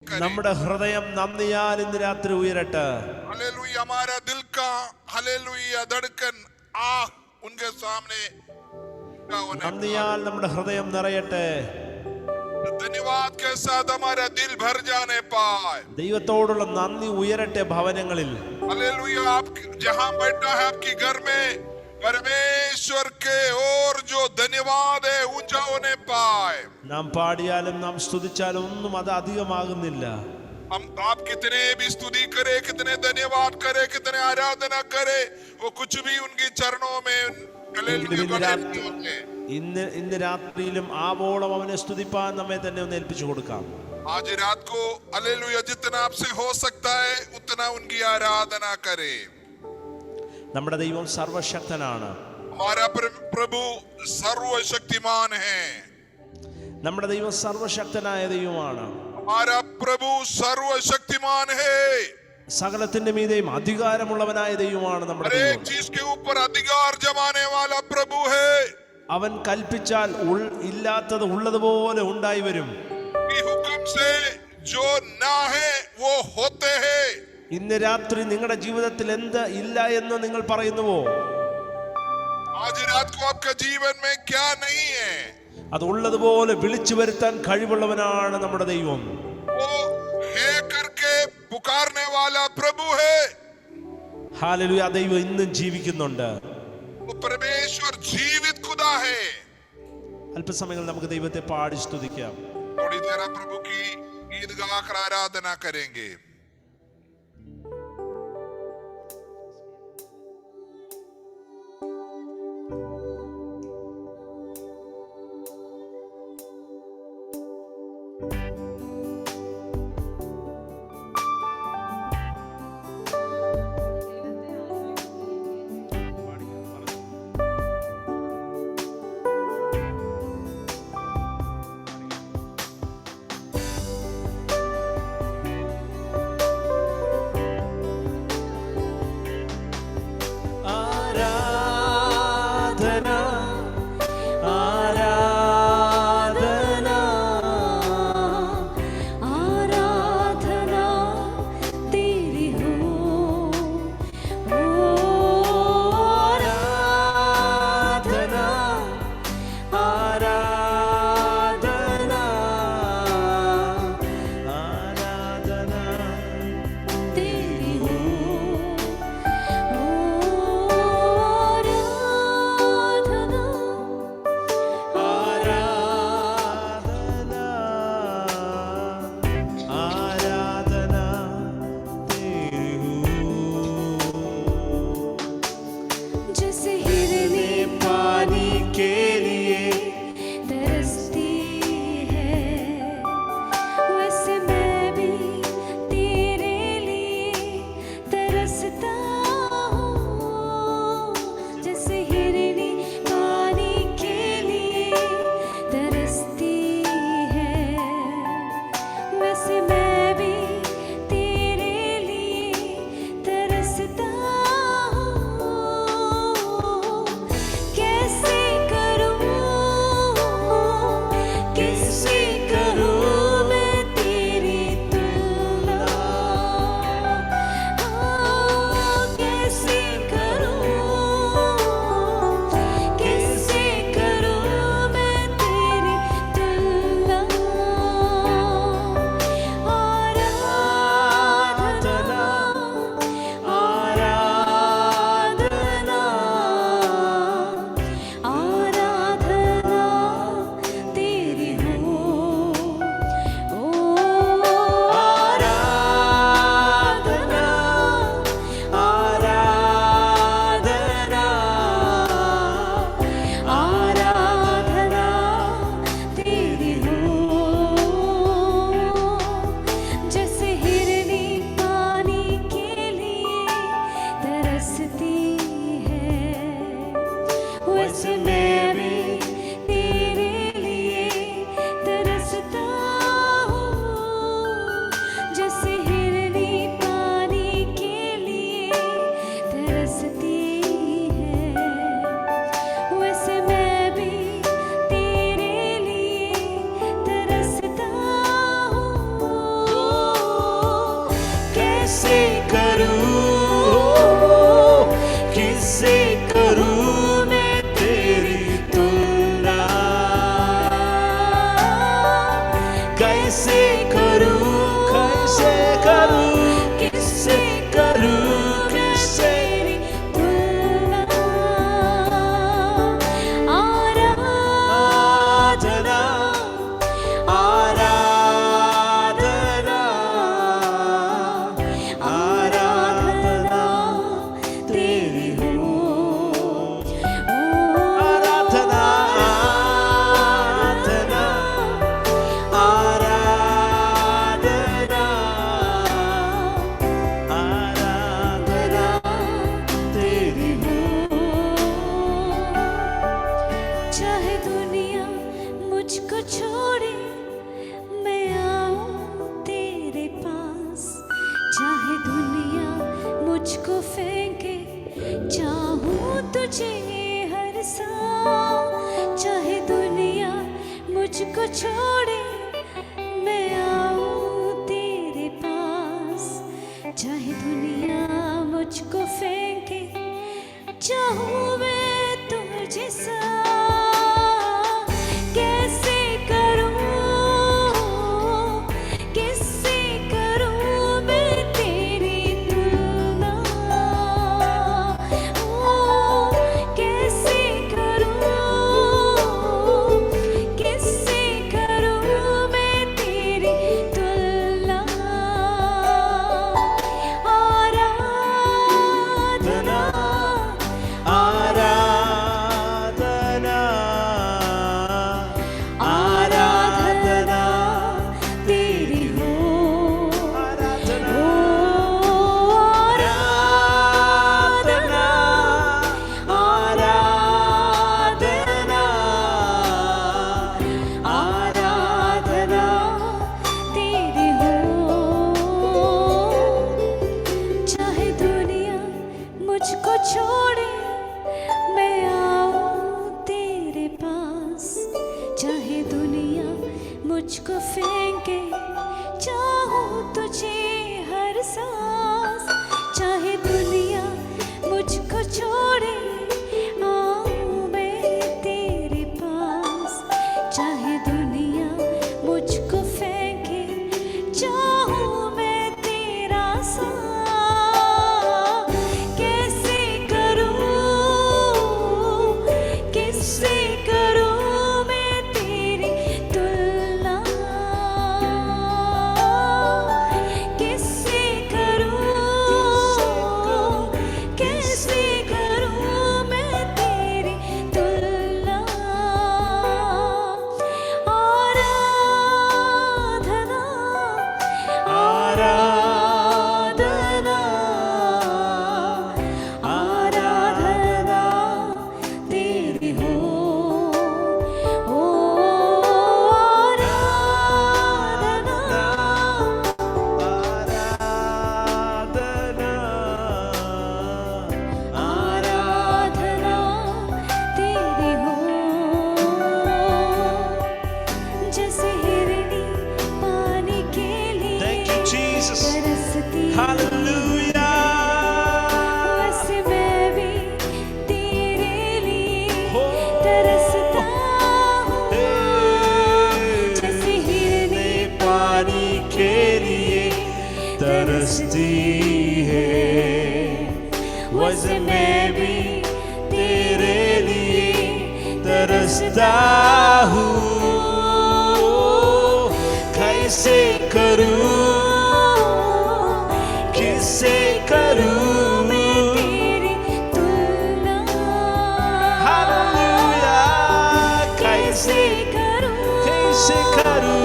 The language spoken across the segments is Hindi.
നമ്മുടെ ഹൃദയം നന്ദിയാൽ ഇന്ന് രാത്രി ഉയരട്ടെ. हालेलुया. हमारा दिल का हालेलुया धड़कन उनके सामने നന്ദിയാൽ നമ്മുടെ ഹൃദയം നിറയട്ടെ. धन्यवाद के साथ हमारा दिल भर जाने पाए. ദൈവത്തോടുള്ള നന്ദി ഉയരട്ടെ ഭവനങ്ങളിൽ. हालेलुया. आप जहां बैठा है आपके घर में परमेश्वर के और जो धन्यवाद है ऊंचा होने पाए. നാം പാടിയാലും നാം സ്തുതിച്ചാലും ഒന്നും അത് അധികമാകുന്നില്ല. हम आप कितने भी स्तुति करे, कितने धन्यवाद करे, कितने आराधना करे, वो कुछ भी उनके चरणों में ഇന്ന് രാത്രിയിലും ആവോളം അവനെ സ്തുതിപ്പാൻ നമ്മെ തന്നെ ഒന്ന് ഏൽപ്പിച്ചു കൊടുക്കാം. आज रात को हालेलुया जितना आपसे हो सकता है उतना उनकी आराधना करे. നമ്മുടെ ദൈവം സർവശക്തനാണ്. हमारा प्रभु सर्वशक्तिमान है. നമ്മുടെ ദൈവം സർവശക്തനായ ദൈവമാണ്. हमारा प्रभु सर्वशक्तिमान है. സകലത്തിന്റെ മീതെയും അധികാരമുള്ളവനായ ദൈവമാണ് നമ്മുടെ ദൈവം. हर एक चीज के ऊपर अधिकार जमाने वाला प्रभु है. അവൻ കൽപ്പിച്ചാൽ ഇല്ലാത്തത് ഉള്ളതുപോലെ ഉണ്ടായി വരും. हुक्म से जो ना है वो होते हैं. ഇന്ന് രാത്രി നിങ്ങളുടെ ജീവിതത്തിൽ എന്ത് ഇല്ല എന്ന് നിങ്ങൾ പറയുന്നുവോ? आज रात को आपका जीवन में क्या नहीं है അത് ഉള്ളതുപോലെ വിളിച്ചു വരുത്താൻ കഴിവുള്ളവനാണ് നമ്മുടെ ദൈവം. वो है करके पुकारने वाला प्रभु है. ഹല്ലേലൂയ. ദൈവം ഇന്നും ജീവിക്കുന്നുണ്ട്. वो परमेश्वर जीवित खुदा है. അല്പസമയങ്ങൾ നമുക്ക് ദൈവത്തെ പാടി സ്തുതിക്കാം. थोड़ी देर प्रभु की गीत गाकर आराधना करेंगे. कैसे करूं, किससे करूं मैं तेरी तुलना, कैसे करूं, कैसे करूं, किससे करूं, किससे तुलना। आराधना आराधना आराधना तेरी हो। आराधना आराधना आराधना आराधना तेरी हो। चाहे दुनिया मुझको छोड़े मैं आऊं तेरे पास, चाहे दुनिया मुझको फेंके चाहूं तुझे हर सांस, चाहे दुनिया मुझको छोड़े मैं आऊं तेरे पास, चाहे दुनिया मुझको फेंके चाहूं मैं तुझे साथ। कैसे करूं, किससे करूं मैं तेरी तुलना, कैसे करूं, किससे करूं मैं तेरी तुलना। आराधना आराधना आराधना तेरी हो। आराधना आराधना आराधना तेरी हो। चाहे दुनिया मुझको छोड़े मैं आऊं तेरे पास, चाहे दुनिया मुझको फेंके चाहूं तुझे हर सांस, चाहे दुनिया मुझको छोड़े आऊं मैं तेरे पास, चाहे दुनिया मुझको फेंके चाहूं मैं तेरा साथ। कैसे करूं, किससे करूं मैं तेरी तुलना, किससे करूं, कैसे करूं मैं तेरी तुलना। आराधना आराधना आराधना तेरी हो। आराधना आराधना आराधना तेरी हो। जैसे हिरनी पानी के लिए Thank you, Jesus. तरसती Hallelujah. वैसे मैं भी तेरे लिए हो। तरसता हूँ। जैसे हिरनी पानी के लिए तरसती है, वैसे मैं भी तेरे लिए तरसता हूँ। कैसे करूं, किससे करूं मैं तेरी तुलना। हालेलुया। कैसे करूं, कैसे करूं,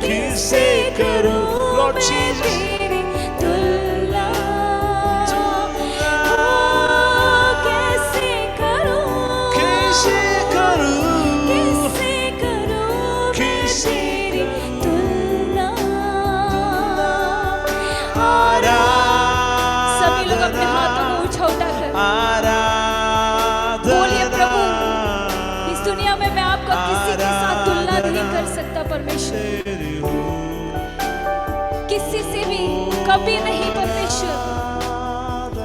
किससे करूं Lord Jesus. तेरी तुलना। कैसे करूं, कैसे करूं, किससे करूं मैं किससे तेरी तुलना। सभी लोग अपने हाथों को ऊंचा उठाकर बोलिए, प्रभु इस दुनिया में मैं आपका किसी के साथ तुलना नहीं कर सकता परमेश्वर, किसी से भी कभी नहीं परमेश्वर।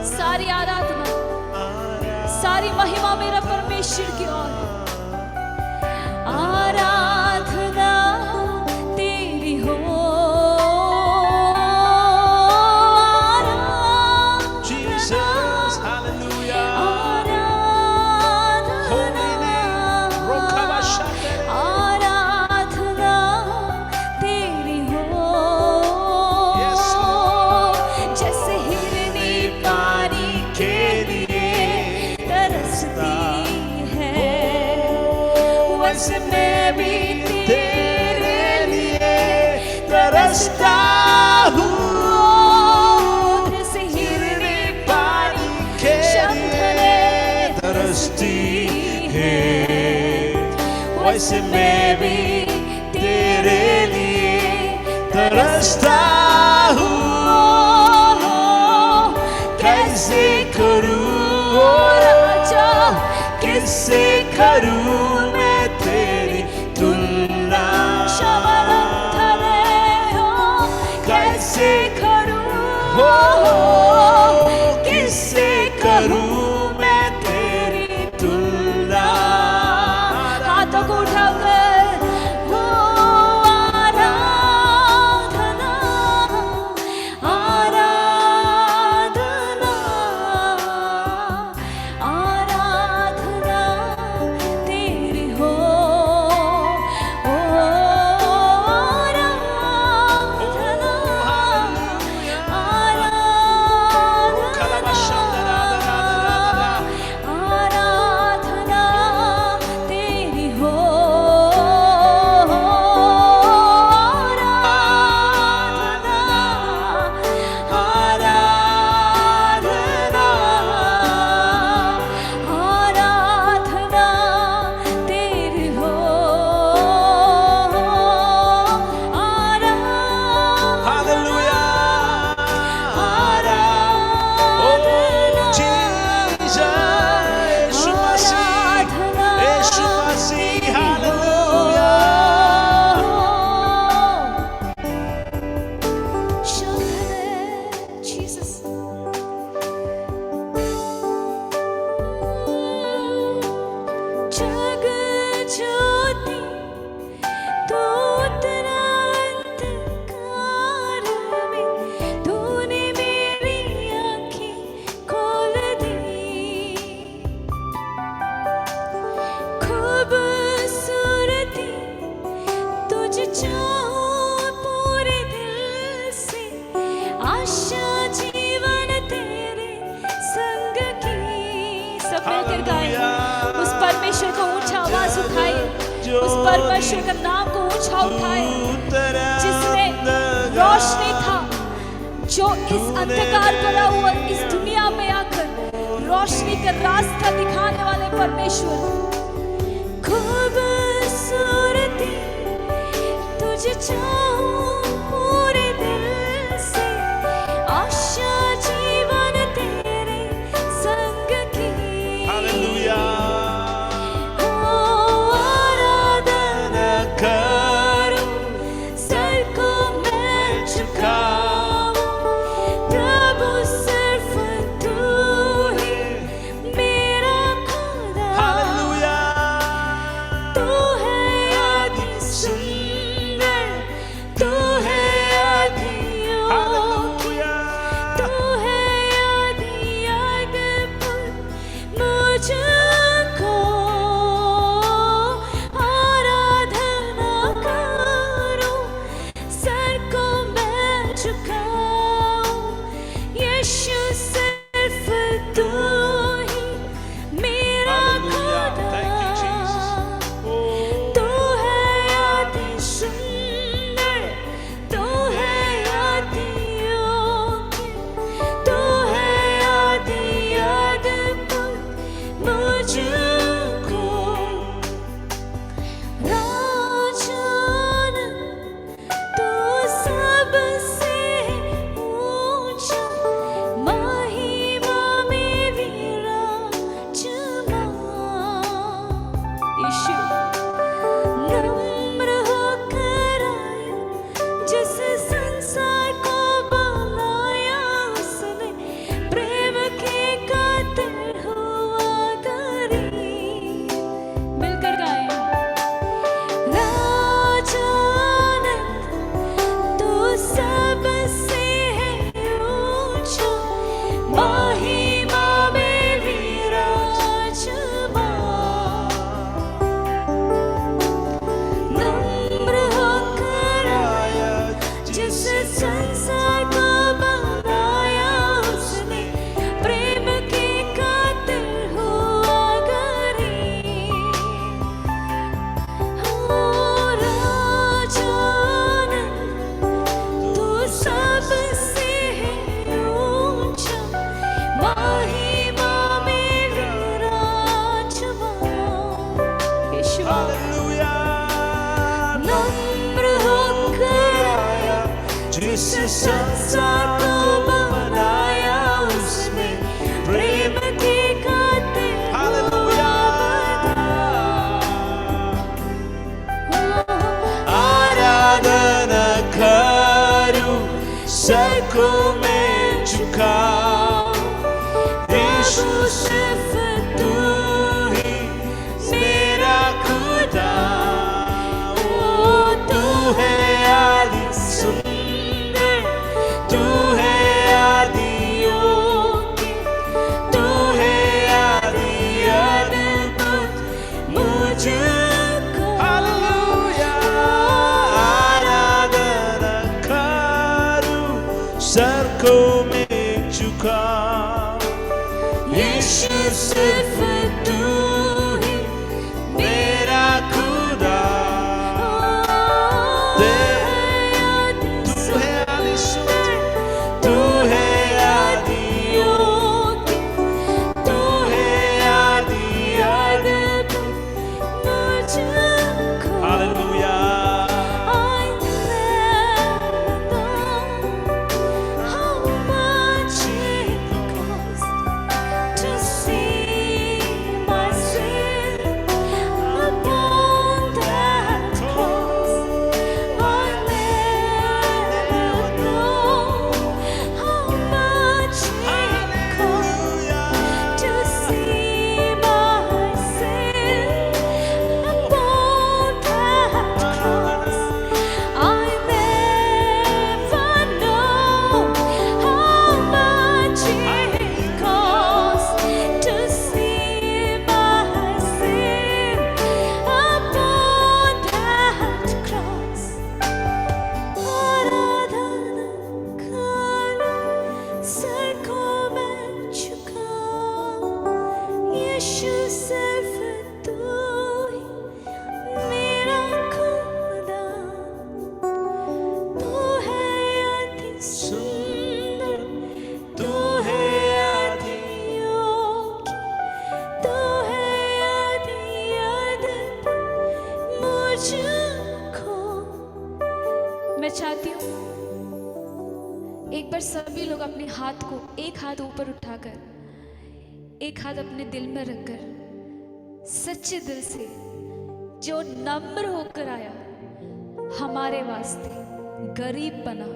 सारी आराधना, सारी महिमा मेरा परमेश्वर की ओर। आराधना तेरी हो, Jesus, hallelujah. आराधना, Holy name. Rokabashandere. आराधना तेरी हो। Yes, Lord. जैसे हिरनी पानी के लिए तरसती है, वैसे मैं भी तेरे लिए तरसता हूँ। जैसे हिरनी पानी के शंखले तरसती है, वैसे मैं भी तेरे लिए तरसता हूँ। कैसे करूँ ओ राजा, कैसे करूँ मैं तेरी तुलना। कैसे करूँ हो, किससे करूँ मैं तेरी तुलना। हाथों को उठाकर हो आराधना, आराधना, आराधना तेरी हो। ओ आराधना, आराधना तेरी हो। आराधना तेरी हो। जग ज्योति तू उतरा अंधकार में, तूने मेरी आँखें खोल दी। खूबसूरती तुझे चाहूं पूरे दिल से, आशा जीवन तेरे संग की। सब मिलकर गाएं। उस परमेश्वर को ऊंचा आवाज उठाए, उस परमेश्वर का नाम को ऊंचा उठाए, जिसने रोशनी था, जो इस अंधकार भरा हुआ इस दुनिया में आकर रोशनी का रास्ता दिखाने वाले परमेश्वर। खूबसूरती तुझे चाहूं पूरे दिल से, आशा जीवन तेरे संग की। आराधना करूं, सर को मैं झुकाऊं, प्रभु सिर्फ तू ही मेरा खुदा। तू है अति सुंदर, तू संसार को बनाया उसने, प्रेम के कातिल हुआ गरीब। हो राजानंद तू सबसे है ऊंचा, महिमा में विराजमान। यीशु हालेलुया। नम्र होकर आया, जिस संसार को बनाया उसने, प्रेम के कातिल हालेलुया। आराधना करूं, सर को मैं झुकाऊं, यीशु सिर्फ तू ही मेरा खुदा। ओ तू है आदि सुंदर, तू है आदि योग्य, तू है आदि अद्भुत मुझको। हालेलुया। आराधना करूं, सर को मैं झुकाऊं, यीशु सिर्फ तू ही मेरा खुदा। तू है आदि सुंदर, तू है आदि योग्य, तू है आदि अद्भुत मुझको। Hallelujah. I never know how much it cost to see my sin upon that cross. I never know how much it cost to see my sin upon that cross. I never know how much it cost to see my sin upon that cross. आराधना करूं, सर को मैं झुकाऊं, यीशु सिर्फ तू ही मेरा खुदा। तू है अति सुंदर, तू है आदि योग्य, तू है अति अद्भुत मुझको। मैं चाहती हूँ एक बार सभी लोग अपने हाथ को, एक हाथ ऊपर उठाकर, एक हाथ अपने दिल में रखकर, सच्चे दिल से, जो नम्र होकर आया, हमारे वास्ते गरीब बना,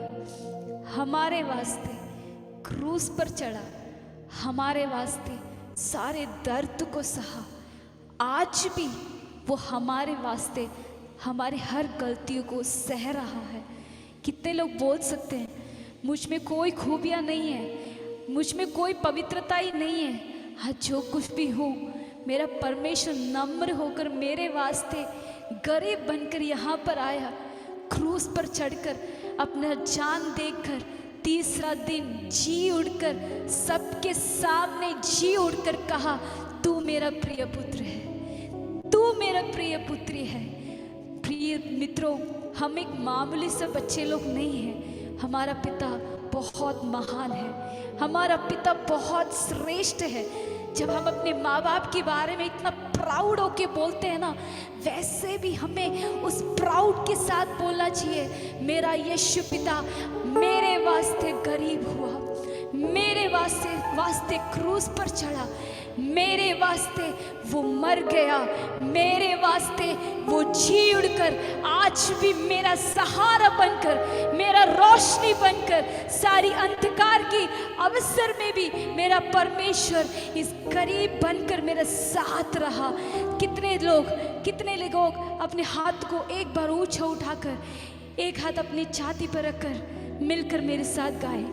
हमारे वास्ते क्रूस पर चढ़ा, हमारे वास्ते सारे दर्द को सहा, आज भी वो हमारे वास्ते हमारे हर गलतियों को सह रहा है। कितने लोग बोल सकते हैं मुझ में कोई खूबियाँ नहीं है, मुझ में कोई पवित्रता ही नहीं है। हाँ, जो कुछ भी हूँ, मेरा परमेश्वर नम्र होकर मेरे वास्ते गरीब बनकर यहाँ पर आया, क्रूस पर चढ़कर अपना जान देकर तीसरा दिन जी उड़कर सबके सामने जी उड़कर कहा, तू मेरा प्रिय पुत्र है, तू मेरा प्रिय पुत्री है। प्रिय मित्रों, हम एक मामूली से बच्चे लोग नहीं हैं, हमारा पिता बहुत महान है, हमारा पिता बहुत श्रेष्ठ है। जब हम अपने माँ बाप के बारे में इतना प्राउड होके बोलते हैं ना, वैसे भी हमें उस प्राउड के साथ बोलना चाहिए, मेरा यीशु पिता मेरे वास्ते गरीब हुआ, मेरे वास्ते क्रूस पर चढ़ा, मेरे वास्ते वो मर गया, मेरे वास्ते वो जी उड़कर आज भी मेरा सहारा बनकर, मेरा रोशनी बनकर, सारी अंधकार की अवसर में भी मेरा परमेश्वर इस गरीब बनकर मेरे साथ रहा। कितने लोग अपने हाथ को एक बार ऊंचा उठाकर, एक हाथ अपनी छाती पर रखकर मिलकर मेरे साथ गाएं।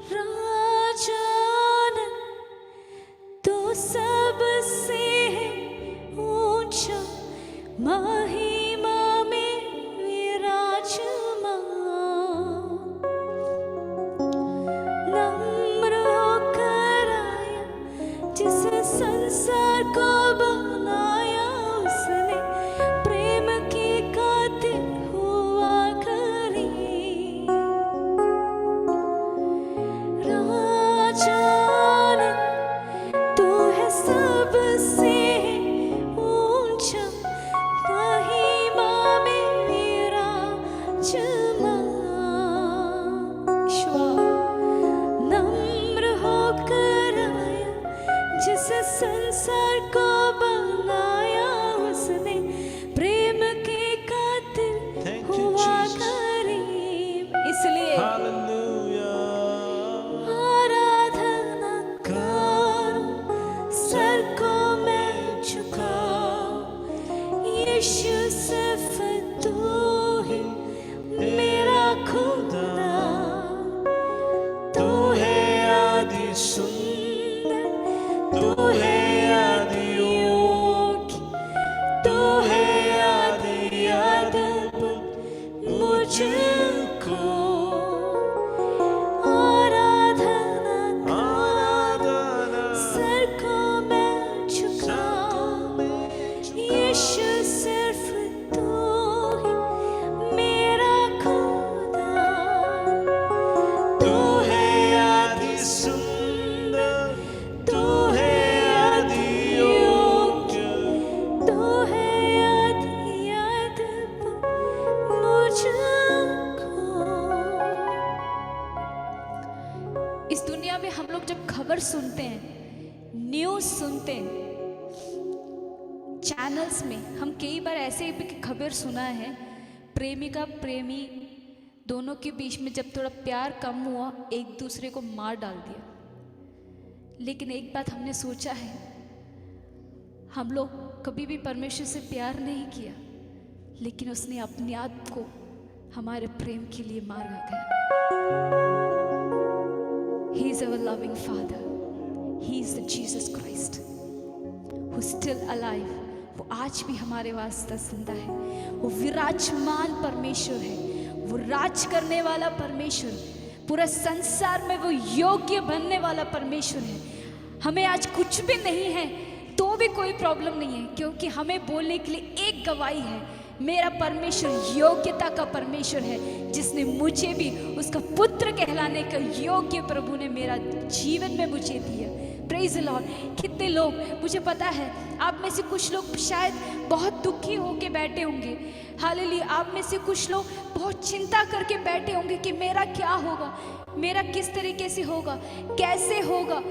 राजानंद तो सबसे है ऊंचा, महिमा में विराजमान। तुझको आराधना आराधना सर को मैं झुकाऊं यीशु सिर्फ तू ही मेरा खुदा तू है आदि सुंदर, तू है आदि योग्य, तू है अद्भुत मुझको। इस दुनिया में हम लोग जब खबर सुनते हैं, न्यूज़ सुनते हैं, चैनल्स में हम कई बार ऐसे भी खबर सुना है, प्रेमिका प्रेमी दोनों के बीच में जब थोड़ा प्यार कम हुआ एक दूसरे को मार डाल दिया। लेकिन एक बात हमने सोचा है, हम लोग कभी भी परमेश्वर से प्यार नहीं किया, लेकिन उसने अपने आप को हमारे प्रेम के लिए मारा गया। He is our loving Father. He is the Jesus Christ who is still alive. वो आज भी हमारे वास्ते जिंदा है। वो विराजमान परमेश्वर है, वो राज करने वाला परमेश्वर, पूरा संसार में वो योग्य बनने वाला परमेश्वर है। हमें आज कुछ भी नहीं है तो भी कोई प्रॉब्लम नहीं है, क्योंकि हमें बोलने के लिए एक गवाही है, मेरा परमेश्वर योग्यता का परमेश्वर है, जिसने मुझे भी उसका पुत्र कहलाने का योग्य प्रभु ने मेरा जीवन में मुझे दिया। Praise the Lord. कितने लोग, मुझे पता है आप में से कुछ लोग शायद बहुत दुखी होके बैठे होंगे, हालेलुया। आप में से कुछ लोग बहुत चिंता करके बैठे होंगे कि मेरा क्या होगा, मेरा किस तरीके से होगा, कैसे होगा,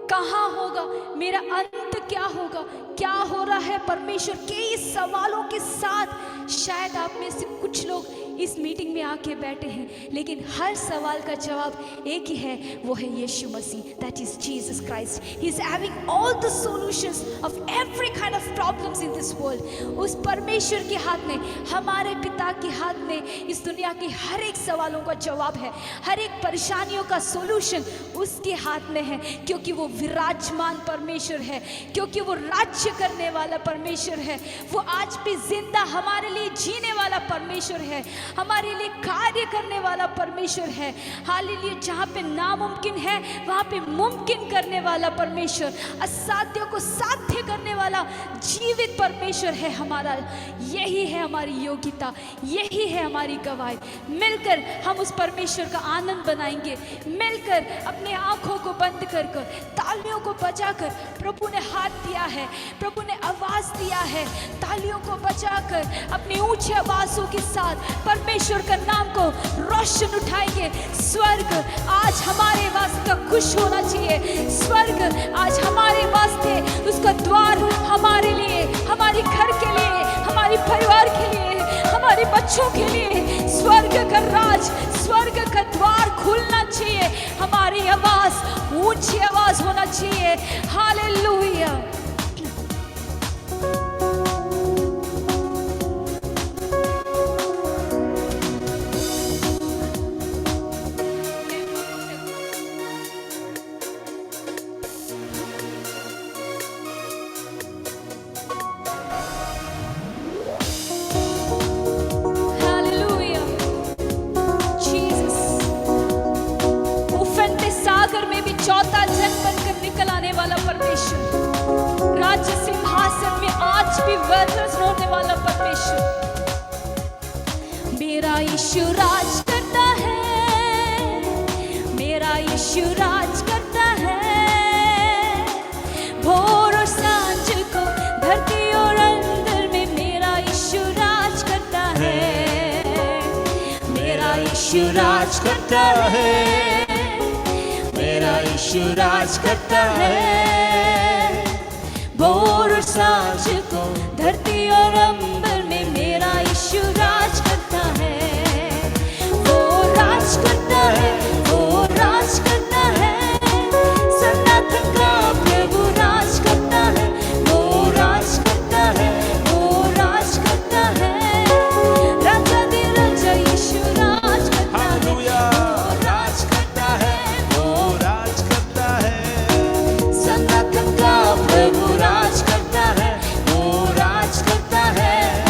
कहाँ होगा, मेरा अंत क्या होगा, क्या हो रहा है। परमेश्वर के इस सवालों के साथ शायद आप में से कुछ लोग इस मीटिंग में आके बैठे हैं, लेकिन हर सवाल का जवाब एक ही है, वो है Yeshu Masih, that is Jesus Christ. He is having all the solutions of every kind of problems in this world. उस परमेश्वर के हाथ में, हमारे पिता के हाथ में इस दुनिया की हर एक सवालों का जवाब है, हर एक परेशानियों का सॉल्यूशन उसके हाथ में है, क्योंकि वो विराजमान परमेश्वर है, क्योंकि वो राज्य करने वाला परमेश्वर है, वो आज भी जिंदा हमारे लिए जीने वाला परमेश्वर है, हमारे लिए कार्य करने वाला परमेश्वर है। हालेलुया। जहाँ पे नामुमकिन है वहाँ पे मुमकिन करने वाला परमेश्वर, असाध्य को साध्य करने वाला जीवित परमेश्वर है हमारा। यही है हमारी योग्यता, यही है हमारी गवाही। मिलकर हम उस परमेश्वर का आनंद बनाएंगे, मिलकर अपने आंखों को बंद कर कर, तालियों को बजाकर, प्रभु ने हाथ दिया है, प्रभु ने आवाज दिया है, तालियों को बजाकर अपने ऊंचे आवाजों के साथ परमेश्वर का नाम को रोशन उठाएंगे। स्वर्ग आज हमारे वास्ते खुश होना चाहिए, स्वर्ग आज हमारे वास्ते उसका द्वार हमारे लिए, हमारे घर के लिए, हमारे परिवार के लिए, हमारे बच्चों के लिए स्वर्ग का राज, स्वर्ग का द्वार खुलना चाहिए। हमारी आवाज ऊंची आवाज होना चाहिए। हालेलुया। चौथा जन बनकर निकल आने वाला परमेश्वर, राज्य सिंहासन में आज भी विराज होने वाला परमेश्वर। मेरा यीशु राज करता है, मेरा यीशु राज करता है, भोर और सांझ को धरती और अंदर में मेरा यीशु राज करता है, मेरा यीशु राज करता है, मेरा यीशु राज करता है, भोर और सांझ को धरती और अंबर में मेरा यीशु राज करता है। वो राज करता है, वो राज करता है, सनातन का प्रभु राज करता है, वो राज करता है, वो राज करता है, राजा दे राजा यीशु राज करता है, वो राज करता है, सनातन का प्रभु राज करता है, वो राज करता है।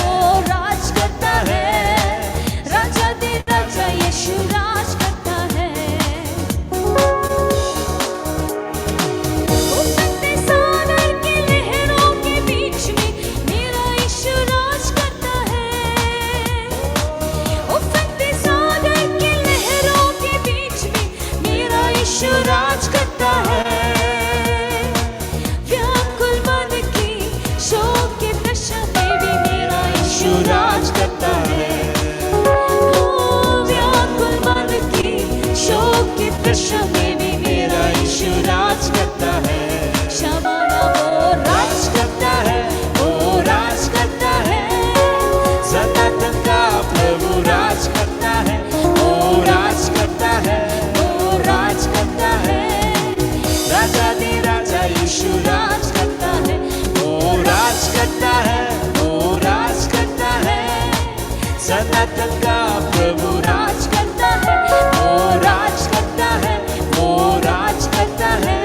सनातन का प्रभु राज करता है, वो राज करता है, वो राज करता है।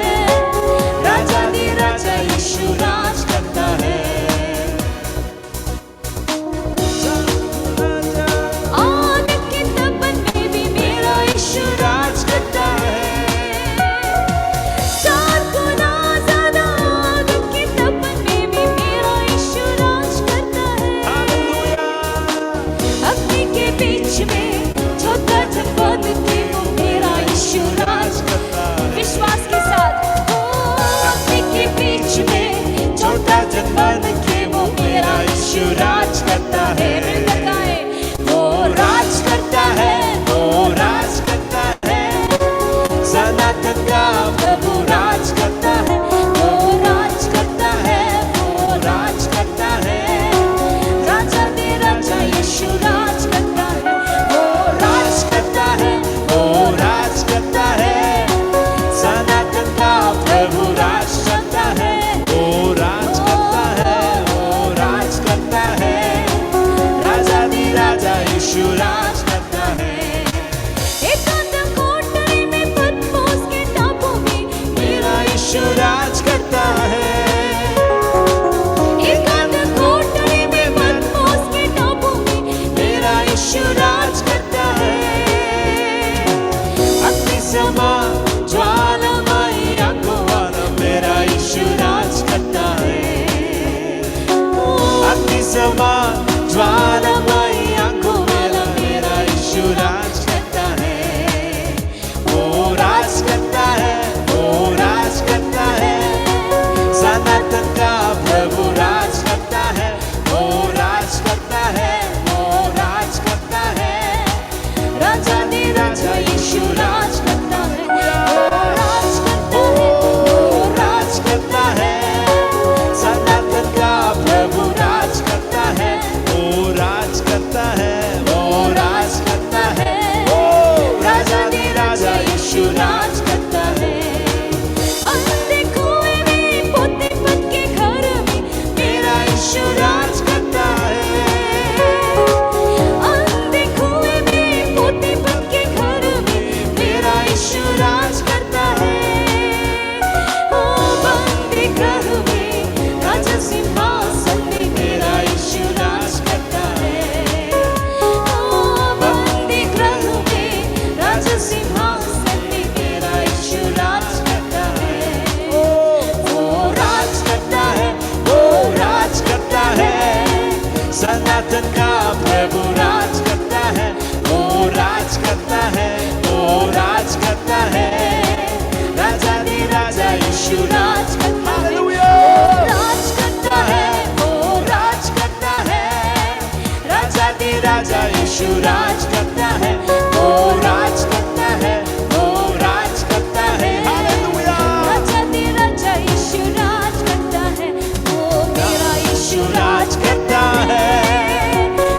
राजाधिराज यीशु राज करता है। आग के तपन में भी मेरा यीशु राज करता है। 7 गुना ज़्यादा आग के तपन में भी मेरा यीशु राज करता है। अग्नि के बीच में छोटा जनपद के वो मेरा यीशु राज करता है। विश्वास के साथ अग्नि के बीच में छोटा जनपद के वो मेरा यीशु राज करता है। मिलकर गाएं, वो राज करता है, वो राज करता है। सनातन का प्रभु राज करता है, वो राज करता है, वो राज करता है। राजाधिराज यीशु राज करता है, वो राज करता है, वो राज करता है। सनातन का प्रभु राज करता है, वो राज करता है, वो राज करता है। राजाधिराज यीशु राज करता है। एकांत कोठरी में पतमोस के टापू में मेरा यीशु राज करता है। एकांत कोठरी में पतमोस के टापू में मेरा यीशु राज करता है। अग्नि समान ज्वालामयी आंखों वाला मेरा यीशु राज करता है। अग्नि समान ज्वालामयी आंखों वाला मेरा यीशु राज करता है। वो राज करता है, वो राज करता है। सनातन का प्रभु राज करता है, वो राज करता है, वो राज करता है। राजाधिराज यीशु राज करता है, वो राज करता है, वो राज करता है। सनातन का प्रभु राज करता है, वो राज करता है, वो राज करता है। राजाधिराज यीशु राज करता है। अंधे कुएं में पोतीपत के घर में मेरा यीशु राज करता है। अंधे कुएं में पोतीपत के घर में मेरा यीशु राज करता है। ओ बंदी गृह में राजा सिंहासन में मेरा यीशु राज करता है। ओ बंदी गृह में राजा सिंहासन में मेरा यीशु राज करता है। वो राज करता है, वो राज करता है। सनातन का प्रभु राज करता है, वो राज करता है, वो राज करता है। राजाधिराज यीशु राज करता है, वो राज करता है, वो राज करता है। राजाधिराज यीशु राज करता है, वो राज करता है, वो राज करता है। राजाधिराज यीशु राज करता है, वो मेरा यीशु राज करता है,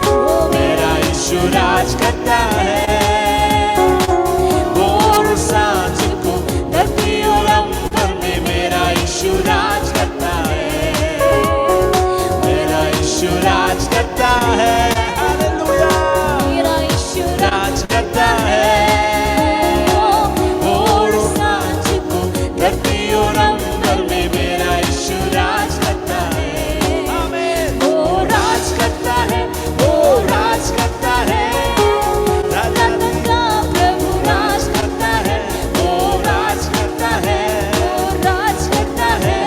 वो मेरा यीशु राज करता है। भोर सांझ को धरती और अंबर में मेरा यीशु राज करता है, मेरा यीशु राज करता है। मेरा यीशु राज करता है। भोर सांझ को धरती और अंबर में मेरा यीशु राज करता है। वो राज करता है, वो राज करता है। सनातन का प्रभु राज करता है, वो राज करता है, वो राज करता है।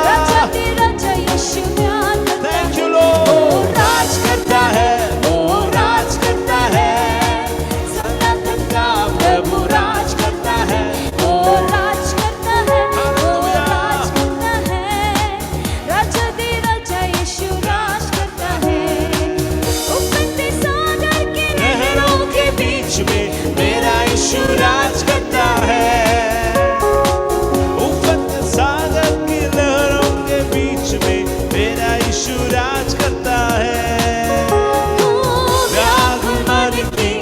राजाधिराज यीशु राज करता है, वो राज करता है, वो राज करता है। सनातन का प्रभु राज करता है, वो राज करता है, वो राज करता है। राजाधिराज यीशु राज करता है। उफनते सागर के लहरों के बीच में मेरा यीशु राज करता है। उफनते सागर की लहरों के बीच में मेरा यीशु राज करता है। व्याकुल मन की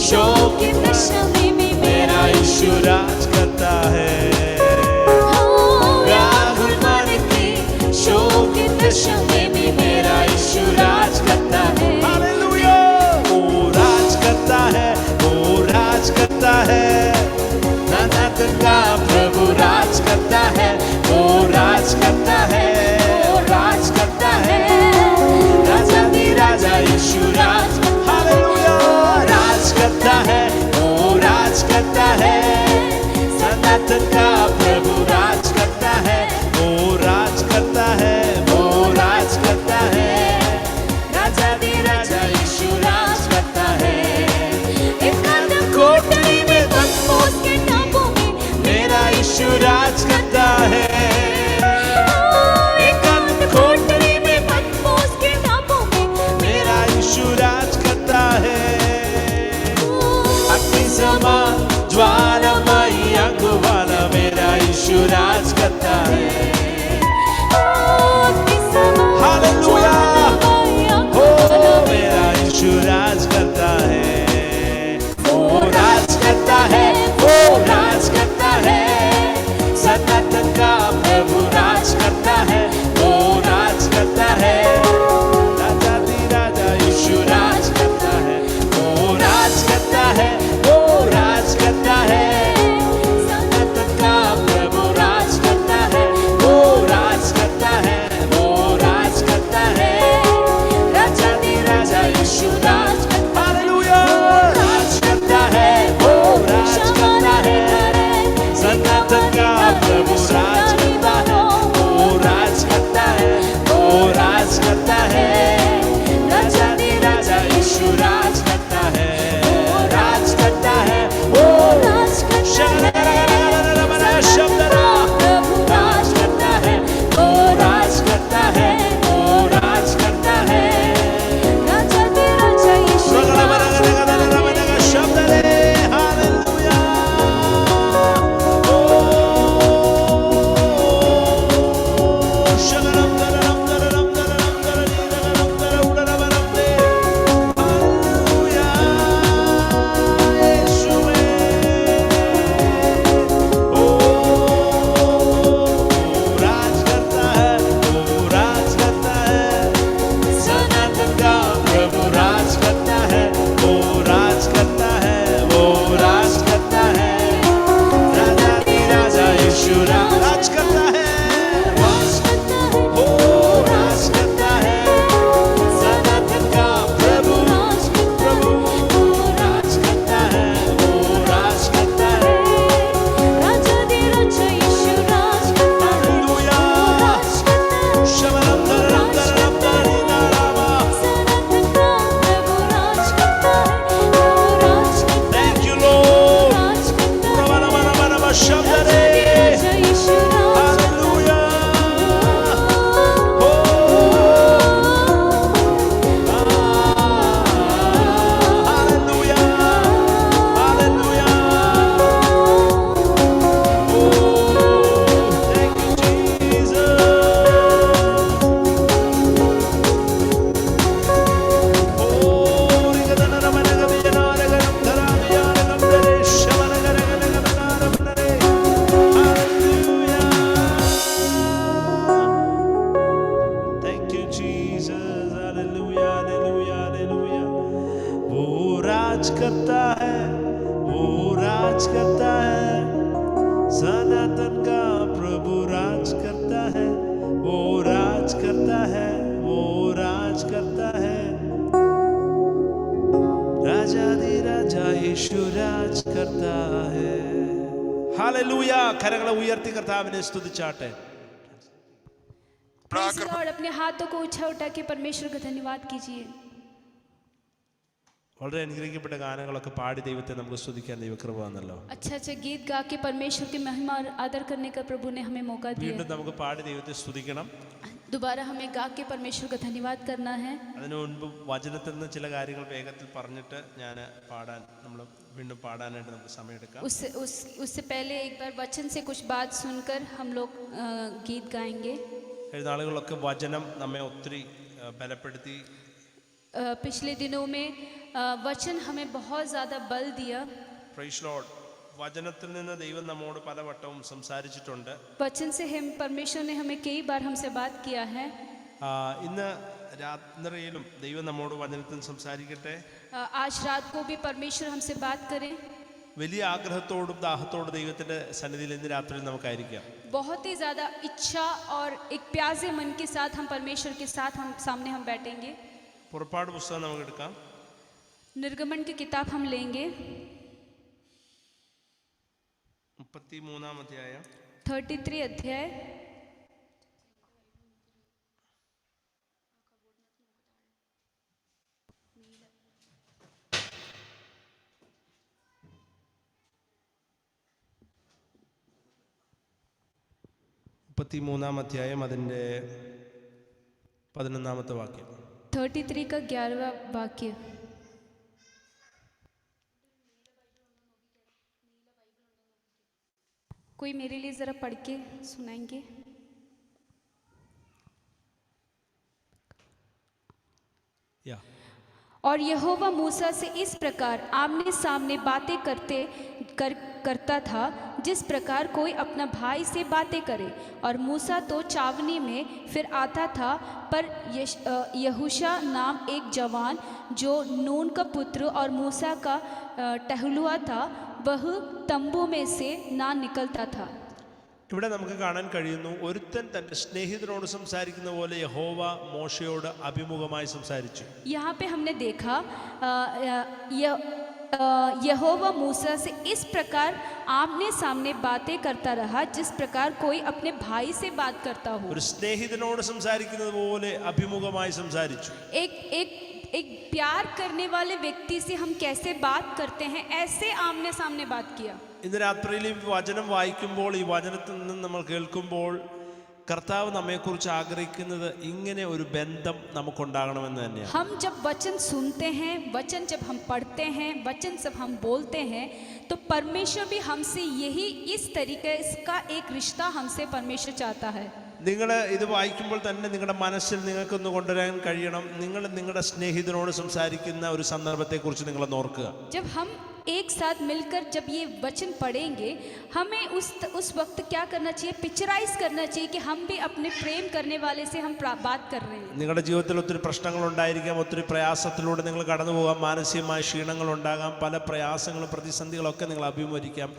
शोक की दशा में भी मेरा यीशु राज करता है। व्याकुल मन की शोक की दशा में भी मेरा यीशु राज करता है। समान ज्वालामयी आंखों वाला मेरा यीशु राज करता है। हालेलुया, ओ मेरा यीशु राज करता है, वो राज करता है, वो राज करता है, सनातन का प्रभु राज करता है, वो राज करता है। राजा दी राजा यीशु राज करता है, वो राज करता है, वो राज करता है, सनातन का प्रभु राज करता है, वो राज करता है, वो राज करता है। राजा दी राजा यीशु राज करता है, हालेलुया, राज करता है, वो राज करता है, सनातन का प्रभु राज करता है, वो राज करता है, वो राज करता है। राजा दी राजा यीशु राज करता है, वो राज करता है, वो राज करता है, प्रभु राज करता है, वो राज करता है, वो राज करता है। राजा दी राजा यीशु राज करता है, हालेलुया, ओ शगरम दरम दरम दरम दरम दरम उड़रम दे, हालेलुया, यीशु ओ राज करता है, वो राज करता है, सनातन का प्रभु राज करता है, वो राज करता है, वो राज करता है। राजा दी राजा यीशु राज करता है, वो राज करता है, सनातन का प्रभु वो राज करता है, वो राज करता है। राजा दी राजा यीशु राज करता है, हालेलुया, शबरम दरम दरम दरिदारामा, सनातन का प्रभु राज करता है, वो राज करता है। थैंक यू लॉर्ड, राज करता है, रबा शब्दरे, राजा यीशु राज, hallelujah, oh hallelujah, hallelujah, oh thank you Jesus, oh रिगदनरमनगदियनारगरम धरामियारगम दरेशमनगरगनगनगनगनरे, hallelujah, thank you Jesus, hallelujah, hallelujah, hallelujah. वो राज करता है, वो राज करता है, सनातन का प्रभु राज करता है, वो राज करता है, वो राज करता है। राजा दी राजा यीशु राज करता है, हालेलुया। കരങ്ങളെ ഉയർത്തി കർത്താവിനെ സ്തുതിച്ചാട്ടെ. Praise the Lord, अपने हाथों को उठा के परमेश्वर का धन्यवाद कीजिए। വളരെ അനുഗ്രഹിക്കപ്പെട്ട ഗാനങ്ങളൊക്കെ പാടി ദൈവത്തെ നമുക്ക് സ്തുതിക്കാൻ ദൈവകൃപ വന്നല്ലോ. अच्छा अच्छा गीत गा के परमेश्वर की महिमा और आदर करने का प्रभु ने हमें मौका दिया। വീണ്ടും നമുക്ക് പാടി ദൈവത്തെ സ്തുതിക്കണം. दोबारा हमें गा के परमेश्वर का धन्यवाद करना है। അതിനു മുൻപ് വചനത്തിൽ നിന്ന് ചില കാര്യങ്ങൾ വേഗത്തിൽ പറഞ്ഞിട്ട് ഞാൻ നമ്മൾ വീണ്ടും പാടാനായിട്ട് നമുക്ക് സമയമെടുക്കാം. उससे पहले एक बार वचन से कुछ बात सुनकर हम लोग गीत गाएंगे। കഴിഞ്ഞ നാളുകളിലൊക്കെ വചനം നമ്മെ ഒത്തിരി ബലപ്പെടുത്തി. पिछले दिनों में वचन हमें बहुत ज़्यादा बल दिया। Praise Lord. വചനത്തിൽ നിന്ന് ദൈവം നമ്മോട് പലവട്ടവും സംസാരിച്ചിട്ടുണ്ട്. वचन से हम परमेश्वर ने हमें कई बार हमसे बात किया है। ഇന്ന് രാത്രിയിലും ദൈവം നമ്മോട് വചനത്തിൽ സംസാരിക്കട്ടെ. आज रात को भी परमेश्वर हमसे बात करें। വലിയ ആഗ്രഹത്തോടും ദാഹത്തോടും ദൈവത്തിന്റെ സന്നിധിയിൽ ഇന്ന് രാത്രിയിൽ നമുക്കായിരിക്കാം. बहुत ही ज़्यादा इच्छा और एक प्यासे मन के साथ हम परमेश्वर के साथ हम सामने हम बैठेंगे। പുറപ്പാട് പുസ്തകം നമുക്ക് എടുക്കാം. निर्गमन की किताब हम लेंगे 33-ാം അധ്യായം 33 अध्याय അതിൻ്റെ 11-ാമത്തെ വാക്യം. 33 का 11वां वाक्य। कोई मेरे लिए ज़रा पढ़ के सुनाएंगे? Yeah. और यहोवा मूसा से इस प्रकार आमने सामने बातें करता था जिस प्रकार कोई अपना भाई से बातें करे। और मूसा तो छावनी में फिर आता था, पर यहोशू नाम एक जवान जो नून का पुत्र और मूसा का टहलुआ था, वह तंबू में से ना निकलता था। ഇവിടെ നമുക്ക് കാണാൻ കഴിയുന്നു, ഒരുത്തൻ തൻ്റെ സ്നേഹിതനോട് സംസാരിക്കുന്ന പോലെ യഹോവ മോശയോട് അഭിമുഖമായി സംസാരിച്ചു. यहाँ पे हमने देखा यहोवा मूसा से इस प्रकार आमने सामने बातें करता रहा जिस प्रकार कोई अपने भाई से बात करता हो। ഒരു സ്നേഹിതനോട് സംസാരിക്കുന്നത് പോലെ അഭിമുഖമായി സംസാരിച്ചു. एक प्यार करने वाले व्यक्ति से हम कैसे बात करते हैं, ऐसे आमने सामने बात किया। ഇന്ന് രാത്രിയിൽ ഈ വചനം വായിക്കുമ്പോൾ, ഈ വചനത്തിൽ നിന്ന് നമ്മൾ കേൾക്കുമ്പോൾ, കർത്താവ് നമ്മെക്കുറിച്ച് ആഗ്രഹിക്കുന്നത് ഇങ്ങനെ ഒരു ബന്ധം നമുക്കുണ്ടാകണമെന്ന് തന്നെയാണ്. हम जब वचन सुनते हैं, वचन जब हम पढ़ते हैं, वचन जब हम बोलते हैं, तो परमेश्वर भी हमसे यही इस तरीके इसका एक रिश्ता हमसे परमेश्वर चाहता है. നിങ്ങൾ ഇത് വായിക്കുമ്പോൾ തന്നെ നിങ്ങളുടെ മനസ്സിൽ നിങ്ങൾക്കൊന്ന് കൊണ്ടുവരാൻ കഴിയണം, നിങ്ങൾ നിങ്ങളുടെ സ്നേഹിതനോട് സംസാരിക്കുന്ന ഒരു സന്ദർഭത്തെക്കുറിച്ച് നിങ്ങൾ ഓർക്കുക. जब हम एक साथ मिलकर जब ये वचन पढ़ेंगे, हमें उस वक्त क्या करना चाहिए, पिक्चराइज करना चाहिए कि हम भी अपने प्रेम करने वाले से हम बात कर रहे हैं. നിങ്ങളുടെ ജീവിതത്തിൽ ഒത്തിരി പ്രശ്നങ്ങൾ ഉണ്ടായിരിക്കാം, ഒത്തിരി പ്രയാസത്തിലൂടെ നിങ്ങൾ കടന്നു പോകാം, മാനസികമായ ക്ഷീണങ്ങൾ ഉണ്ടാകാം, പല പ്രയാസങ്ങളും പ്രതിസന്ധികളൊക്കെ നിങ്ങൾ അഭിമുഖീകരിക്കാം.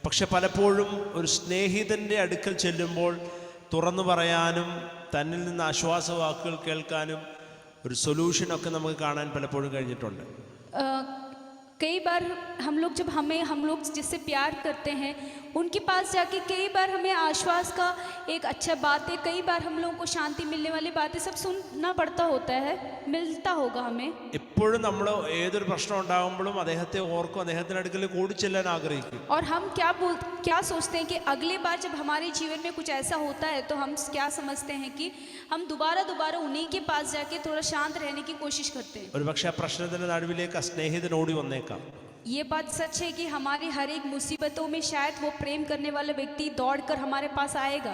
പക്ഷെ പലപ്പോഴും ഒരു സ്നേഹിതൻ്റെ അടുക്കൽ ചെല്ലുമ്പോൾ തുറന്നു പറയാനും തന്നിൽ നിന്ന് ആശ്വാസവാക്കുകൾ കേൾക്കാനും ഒരു സൊല്യൂഷനൊക്കെ നമുക്ക് കാണാൻ പലപ്പോഴും കഴിഞ്ഞിട്ടുണ്ട്. कई बार हम लोग जिससे प्यार करते हैं उनके पास जाके कई बार हमें आश्वास का एक अच्छा बातें, कई बार हम लोगों को शांति मिलने वाली बातें सब सुनना पड़ता होता है, मिलता होगा हमें. എപ്പോഴും നമ്മൾ ഏതൊരു പ്രശ്നം ഉണ്ടാകുമ്പോഴും അദ്ദേഹത്തെ ഓർക്കും, അദ്ദേഹത്തിൻ്റെ അടുക്കലേക്ക് ഓടിച്ചെല്ലാൻ ആഗ്രഹിക്കും. और हम क्या सोचते हैं कि अगली बार जब हमारे जीवन में कुछ ऐसा होता है तो हम क्या समझते हैं कि हम दोबारा उन्हीं के पास जाके थोड़ा शांत रहने की कोशिश करते हैं. ഒരു പക്ഷേ ആ പ്രശ്നത്തിൻ്റെ നടുവിലേക്ക് ആ സ്നേഹിതൻ ഓടി വന്നേക്കാം. ये बात सच है कि हमारी हर एक मुसीबतों में शायद वो प्रेम करने वाला व्यक्ति दौड़कर हमारे पास आएगा.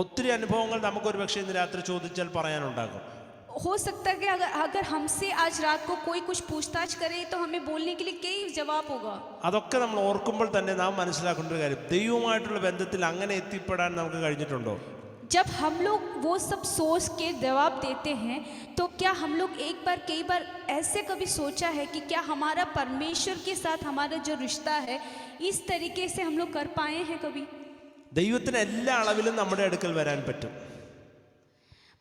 ഒത്തിരി അനുഭവങ്ങൾ നമുക്കൊരു പക്ഷേ ഇന്ന് രാത്രി ചോദിച്ചാൽ പറയാനുണ്ടാകും. हो सकता है कि अगर हमसे आज रात को कोई कुछ पूछताछ करे तो हमें बोलने के लिए कई जवाब होगा. അതൊക്കെ നമ്മൾ ഓർക്കുമ്പോൾ തന്നെ നാം മനസ്സിലാക്കേണ്ട ഒരു കാര്യം, ദൈവവുമായിട്ടുള്ള ബന്ധത്തിൽ അങ്ങനെ എത്തിപ്പെടാൻ നമുക്ക് കഴിഞ്ഞിട്ടുണ്ടോ? जब हम लोग वो सब सोच के जवाब देते हैं तो क्या हम लोग कई बार ऐसे कभी सोचा है कि क्या हमारा परमेश्वर के साथ हमारा जो रिश्ता है इस तरीके से हम लोग कर पाए हैं कभी? ദൈവത്തിന് എല്ലാ അളവിലും നമ്മുടെ അടുക്കൽ വരാൻ പറ്റും.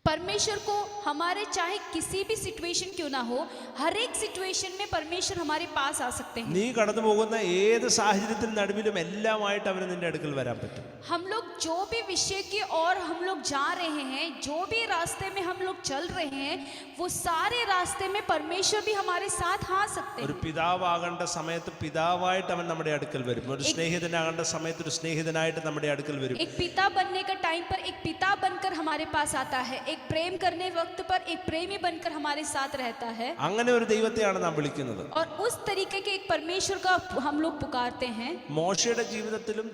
परमेश्वर को हमारे चाहे किसी भी सिचुएशन क्यों ना हो, हर एक सिचुएशन में परमेश्वर हमारे पास आ सकते हैं. നീ കടന്നു പോകുന്ന ഏത് സാഹചര്യത്തിന് നടുവിലും എല്ലാമായിട്ട് അവന് നിന്റെ അടുക്കൽ വരാൻ പറ്റും. हम लोग जो भी विषय की और हम लोग जा रहे हैं, जो भी रास्ते में हम लोग चल रहे हैं, वो सारे रास्ते में परमेश्वर भी हमारे साथ आ सकते ഒരു हैं. പിതാവാകേണ്ട സമയത്ത് പിതാവായിട്ട് അവൻ നമ്മുടെ അടുക്കൽ വരും. ഒരു സ്നേഹിതനാകേണ്ട സമയത്ത് ഒരു സ്നേഹിതനായിട്ട് നമ്മുടെ അടുക്കൽ വരും. एक पिता बनने का टाइम पर एक पिता बनकर हमारे पास आता है, एक प्रेम करने वक्त पर एक प्रेमी बनकर हमारे साथ रहता है. അങ്ങനെ ഒരു ദൈവത്തെയാണ് നാം വിളിക്കുന്നത്. और उस तरीके के एक परमेश्वर का हम लोग पुकारते हैं. മോശയുടെ ജീവിതത്തിലും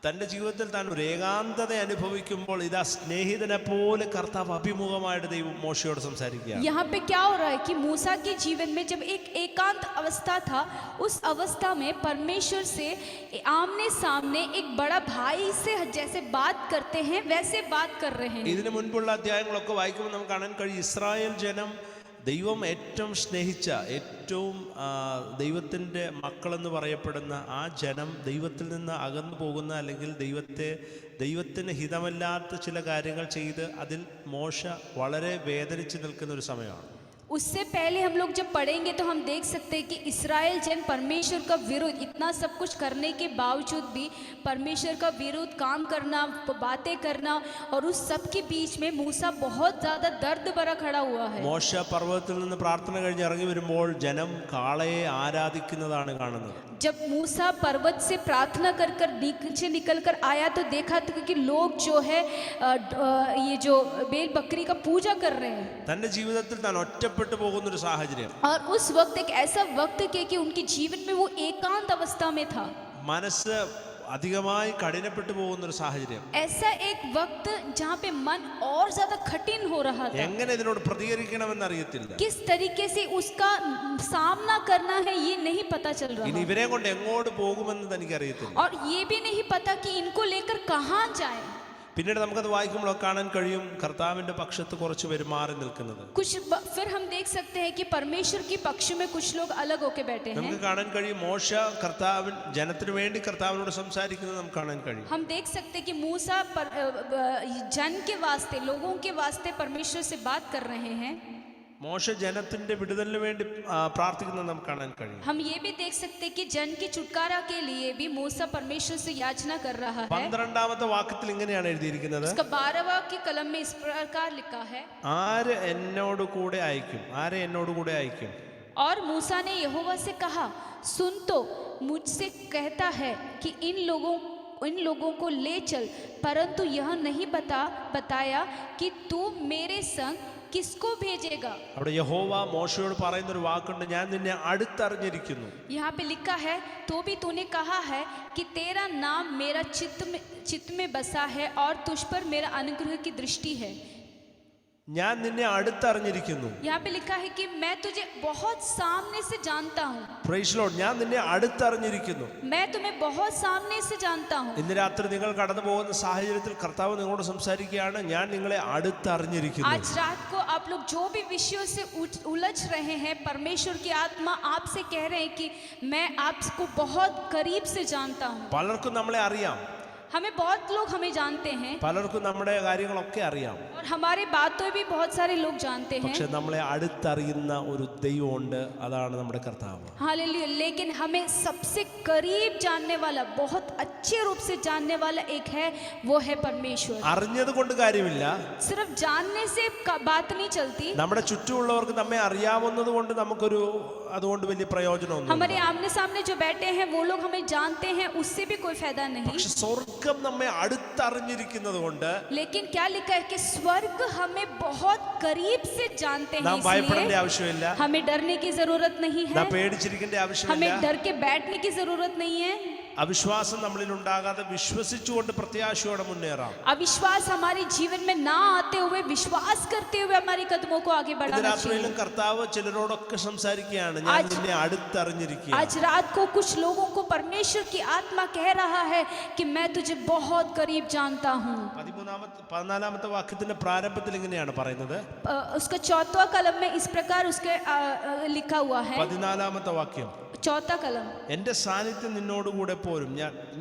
തൻ്റെ ജീവിതത്തിൽ താൻ ഒരു ഏകാന്തത അനുഭവിക്കുമ്പോൾ ഇതാ സ്നേഹിതനെ പോലെ കർത്താവ് അഭിമുഖമായിട്ട് ദൈവം മോശയോട് സംസാരിക്കുകയാണ്. यहाँ पे क्या हो रहा है कि मूसा के जीवन में जब एक एकांत अवस्था था, उस अवस्था में परमेश्वर से आमने सामने एक बड़ा भाई से जैसे बात करते हैं वैसे बात कर रहे हैं. ഇതിനു മുൻപുള്ള അധ്യായങ്ങളൊക്കെ വായിക്കുമ്പോൾ നമുക്ക് കാണാൻ കഴിയും, ഇസ്രായേൽ ജനം ദൈവം ഏറ്റവും സ്നേഹിച്ച, ഏറ്റവും ദൈവത്തിൻ്റെ മക്കളെന്ന് പറയപ്പെടുന്ന ആ ജനം ദൈവത്തിൽ നിന്ന് അകന്നു പോകുന്ന, അല്ലെങ്കിൽ ദൈവത്തിന് ഹിതമല്ലാത്ത ചില കാര്യങ്ങൾ ചെയ്ത് അതിൽ മോശ വളരെ വേദനിച്ച് നിൽക്കുന്ന ഒരു സമയമാണ്. उससे पहले हम लोग जब पढ़ेंगे तो हम देख सकते हैं कि इस्राएल जन परमेश्वर का विरोध, इतना सब कुछ करने के बावजूद भी परमेश्वर का विरोध काम करना, बातें करना, और उस सब के बीच में मूसा बहुत ज़्यादा दर्द भरा खड़ा हुआ है. മോശ പർവ്വതത്തിൽ നിന്ന് പ്രാർത്ഥന കഴിഞ്ഞ് ഇറങ്ങി വരുമ്പോൾ ജനം കാളയെ ആരാധിക്കുന്നതാണ് കാണുന്നത്. जब मूसा पर्वत से प्रार्थना कर नीचे निकल कर आया तो देखा था कि लोग जो है ये जो बेल बकरी का पूजा कर रहे हैं. തൻ്റെ ജീവിതത്തിൽ താൻ ഒറ്റപ്പെട്ടു പോകുന്ന ഒരു സാഹചര്യം. और उस वक्त एक ऐसा वक्त कि उनके जीवन में वो एकांत अवस्था में था. മനസ്സ് അധികമായി കഠിനപ്പെട്ടു പോകുന്ന ഒരു സാഹചര്യം. ऐसा एक वक्त जहाँ पे मन और ज्यादा कठिन हो रहा था. എങ്ങനെ ഇതിനോട് പ്രതികരിക്കണമെന്ന് അറിയത്തില്ല. किस तरीके से उसका सामना करना है ये नहीं पता चल रहा. ഇനി ഇവരെ കൊണ്ട് എങ്ങോട്ട് പോകുമെന്ന് തനിക്ക് അറിയത്തില്ല. और ये भी नहीं पता कि इनको लेकर कहाँ जाए. പിന്നീട് നമുക്കത് വായിക്കുമ്പോൾ കാണാൻ കഴിയും കർത്താവിന്റെ പക്ഷത്ത് കുറച്ച് പേര് മാറി നിൽക്കുന്നത്. फिर हम देख सकते हैं कि परमेश्वर के पक्ष में कुछ लोग अलग होके बैठे हैं. നമുക്ക് കാണാൻ കഴിയും മോശ കർത്താവിൻ ജനത്തിനു വേണ്ടി കർത്താവിനോട് സംസാരിക്കുന്നത് നമുക്ക് കാണാൻ കഴിയും. हम देख सकते हैं कि मूसा जन के वास्ते, लोगों के वास्ते परमेश्वर से बात कर रहे हैं. മോശ ജനത്തിന്റെ വിടുതലിന് വേണ്ടി പ്രാർത്ഥിക്കുന്നത് നമുക്ക് കാണാൻ കഴിയും. हम ये भी देख सकते हैं कि जन के छुटकारा के लिए भी मूसा परमेश्वर से याचना कर रहा है. 12ാമത്തെ വാക്യത്തിൽ ഇങ്ങനെയാണ് എഴുതിയിരിക്കുന്നത്. उसका 12वां की कलम में इस प्रकार लिखा है, ആര് എന്നോട് കൂടെ അയക്കും, ആരെ എന്നോട് കൂടെ അയക്കും. और मूसा ने यहोवा से कहा, सुन तो मुझसे कहता है कि इन लोगों को ले चल, परंतु यह नहीं बताया कि तू मेरे संग किसको भेजेगा. അവിടെ യഹോവ മോശയോട് പറയുന്ന ഒരു വാക്കുണ്ട്, ഞാൻ നിന്നെ അടുത്തറിഞ്ഞിരിക്കുന്നു. यहाँ पे लिखा है, तो भी तूने कहा है कि तेरा नाम मेरा चित्त में बसा है और तुझ पर मेरा अनुग्रह की दृष्टि है. ഞാൻ നിന്നെ അടുത്തറിഞ്ഞിരിക്കുന്നു. यहाँ पे लिखा है कि मैं तुझे बहुत सामने से जानता हूँ. Praise Lord. ഞാൻ നിന്നെ അടുത്തറിഞ്ഞിരിക്കുന്നു. मैं तुम्हें बहुत सामने से जानता हूँ. ഇന്ന് രാത്രി നിങ്ങൾ കടന്നു പോകുന്ന സാഹചര്യത്തിൽ കർത്താവ് നിങ്ങളോട് സംസാരിക്കുകയാണ്, ഞാൻ നിങ്ങളെ അടുത്തറിഞ്ഞിരിക്കുന്നു. आज रात को आप लोग जो भी विषयों से उलझ रहे हैं, परमेश्वर की आत्मा आपसे कह रहे हैं कि मैं आपको बहुत करीब से जानता हूँ. പലർക്കും നമ്മളെ അറിയാം, हमें बहुत लोग हमें जानते हैं പലർക്കും നമ്മുടെ കാര്യങ്ങളൊക്കെ അറിയാം. और हमारे बातों भी बहुत सारे लोग जानते हैं. പക്ഷെ നമ്മളെ അടുത്തറിയുന്ന ഒരു ദൈവമുണ്ട്, അതാണ് നമ്മുടെ കർത്താവ്. हालेलुया. लेकिन हमें सबसे करीब जानने वाला, बहुत अच्छे रूप से जानने वाला एक है, वो है परमेश्वर. അറിഞ്ഞത് കൊണ്ട് കാര്യമില്ല. सिर्फ जानने से बात नहीं चलती. നമ്മുടെ ചുറ്റുമുള്ളവർക്ക് നമ്മെ അറിയാവുന്നത് കൊണ്ട് നമുക്കൊരു അതുകൊണ്ട് വലിയ പ്രയോജനമൊന്നും. हमारे आमने सामने जो बैठे हैं वो लोग हमें जानते हैं, उससे भी कोई फायदा नहीं. പക്ഷെ സ്വർഗം നമ്മെ അടുത്തറിഞ്ഞിരിക്കുന്നത് കൊണ്ട്, लेकिन क्या लिखा है कि स्वर्ग हमें बहुत करीब से जानते हैं, നാം ഭയപ്പെടേണ്ട इसलिए ആവശ്യമില്ല, हमें डरने की जरूरत नहीं है. നാം പേടിച്ചിരിക്കേണ്ട ആവശ്യമില്ല. हमें डर के बैठने की जरूरत नहीं है. അവിശ്വാസം നമ്മളിൽ ഉണ്ടാകാതെ വിശ്വസിച്ചുകൊണ്ട് പ്രത്യാശയോടെ മുന്നേറാം. अविश्वास हमारे जीवन में ना आते हुए विश्वास करते हुए हमारे कदमों को आगे ഇന്ന് बढ़ाना രാത്രിയിലും चाहिए. കർത്താവ് ചിലരോടൊക്കെ സംസാരിക്കുകയാണ്, ഞാൻ നിന്നെ അടുത്തറിഞ്ഞിരിക്കുക. आज रात को कुछ लोगों को परमेश्वर की आत्मा कह रहा है कि मैं तुझे बहुत करीब जानता हूँ. 14ാമത്തെ വാക്യത്തിന്റെ പ്രാരംഭത്തിൽ ഇങ്ങനെയാണ് പറയുന്നത്. उसका 4वां कलम में इस प्रकार उसके लिखा हुआ है. 14ാമത്തെ വാക്യം, 4वां कलम, എന്റെ സാന്നിധ്യം നിന്നോടുകൂടെ പോരും,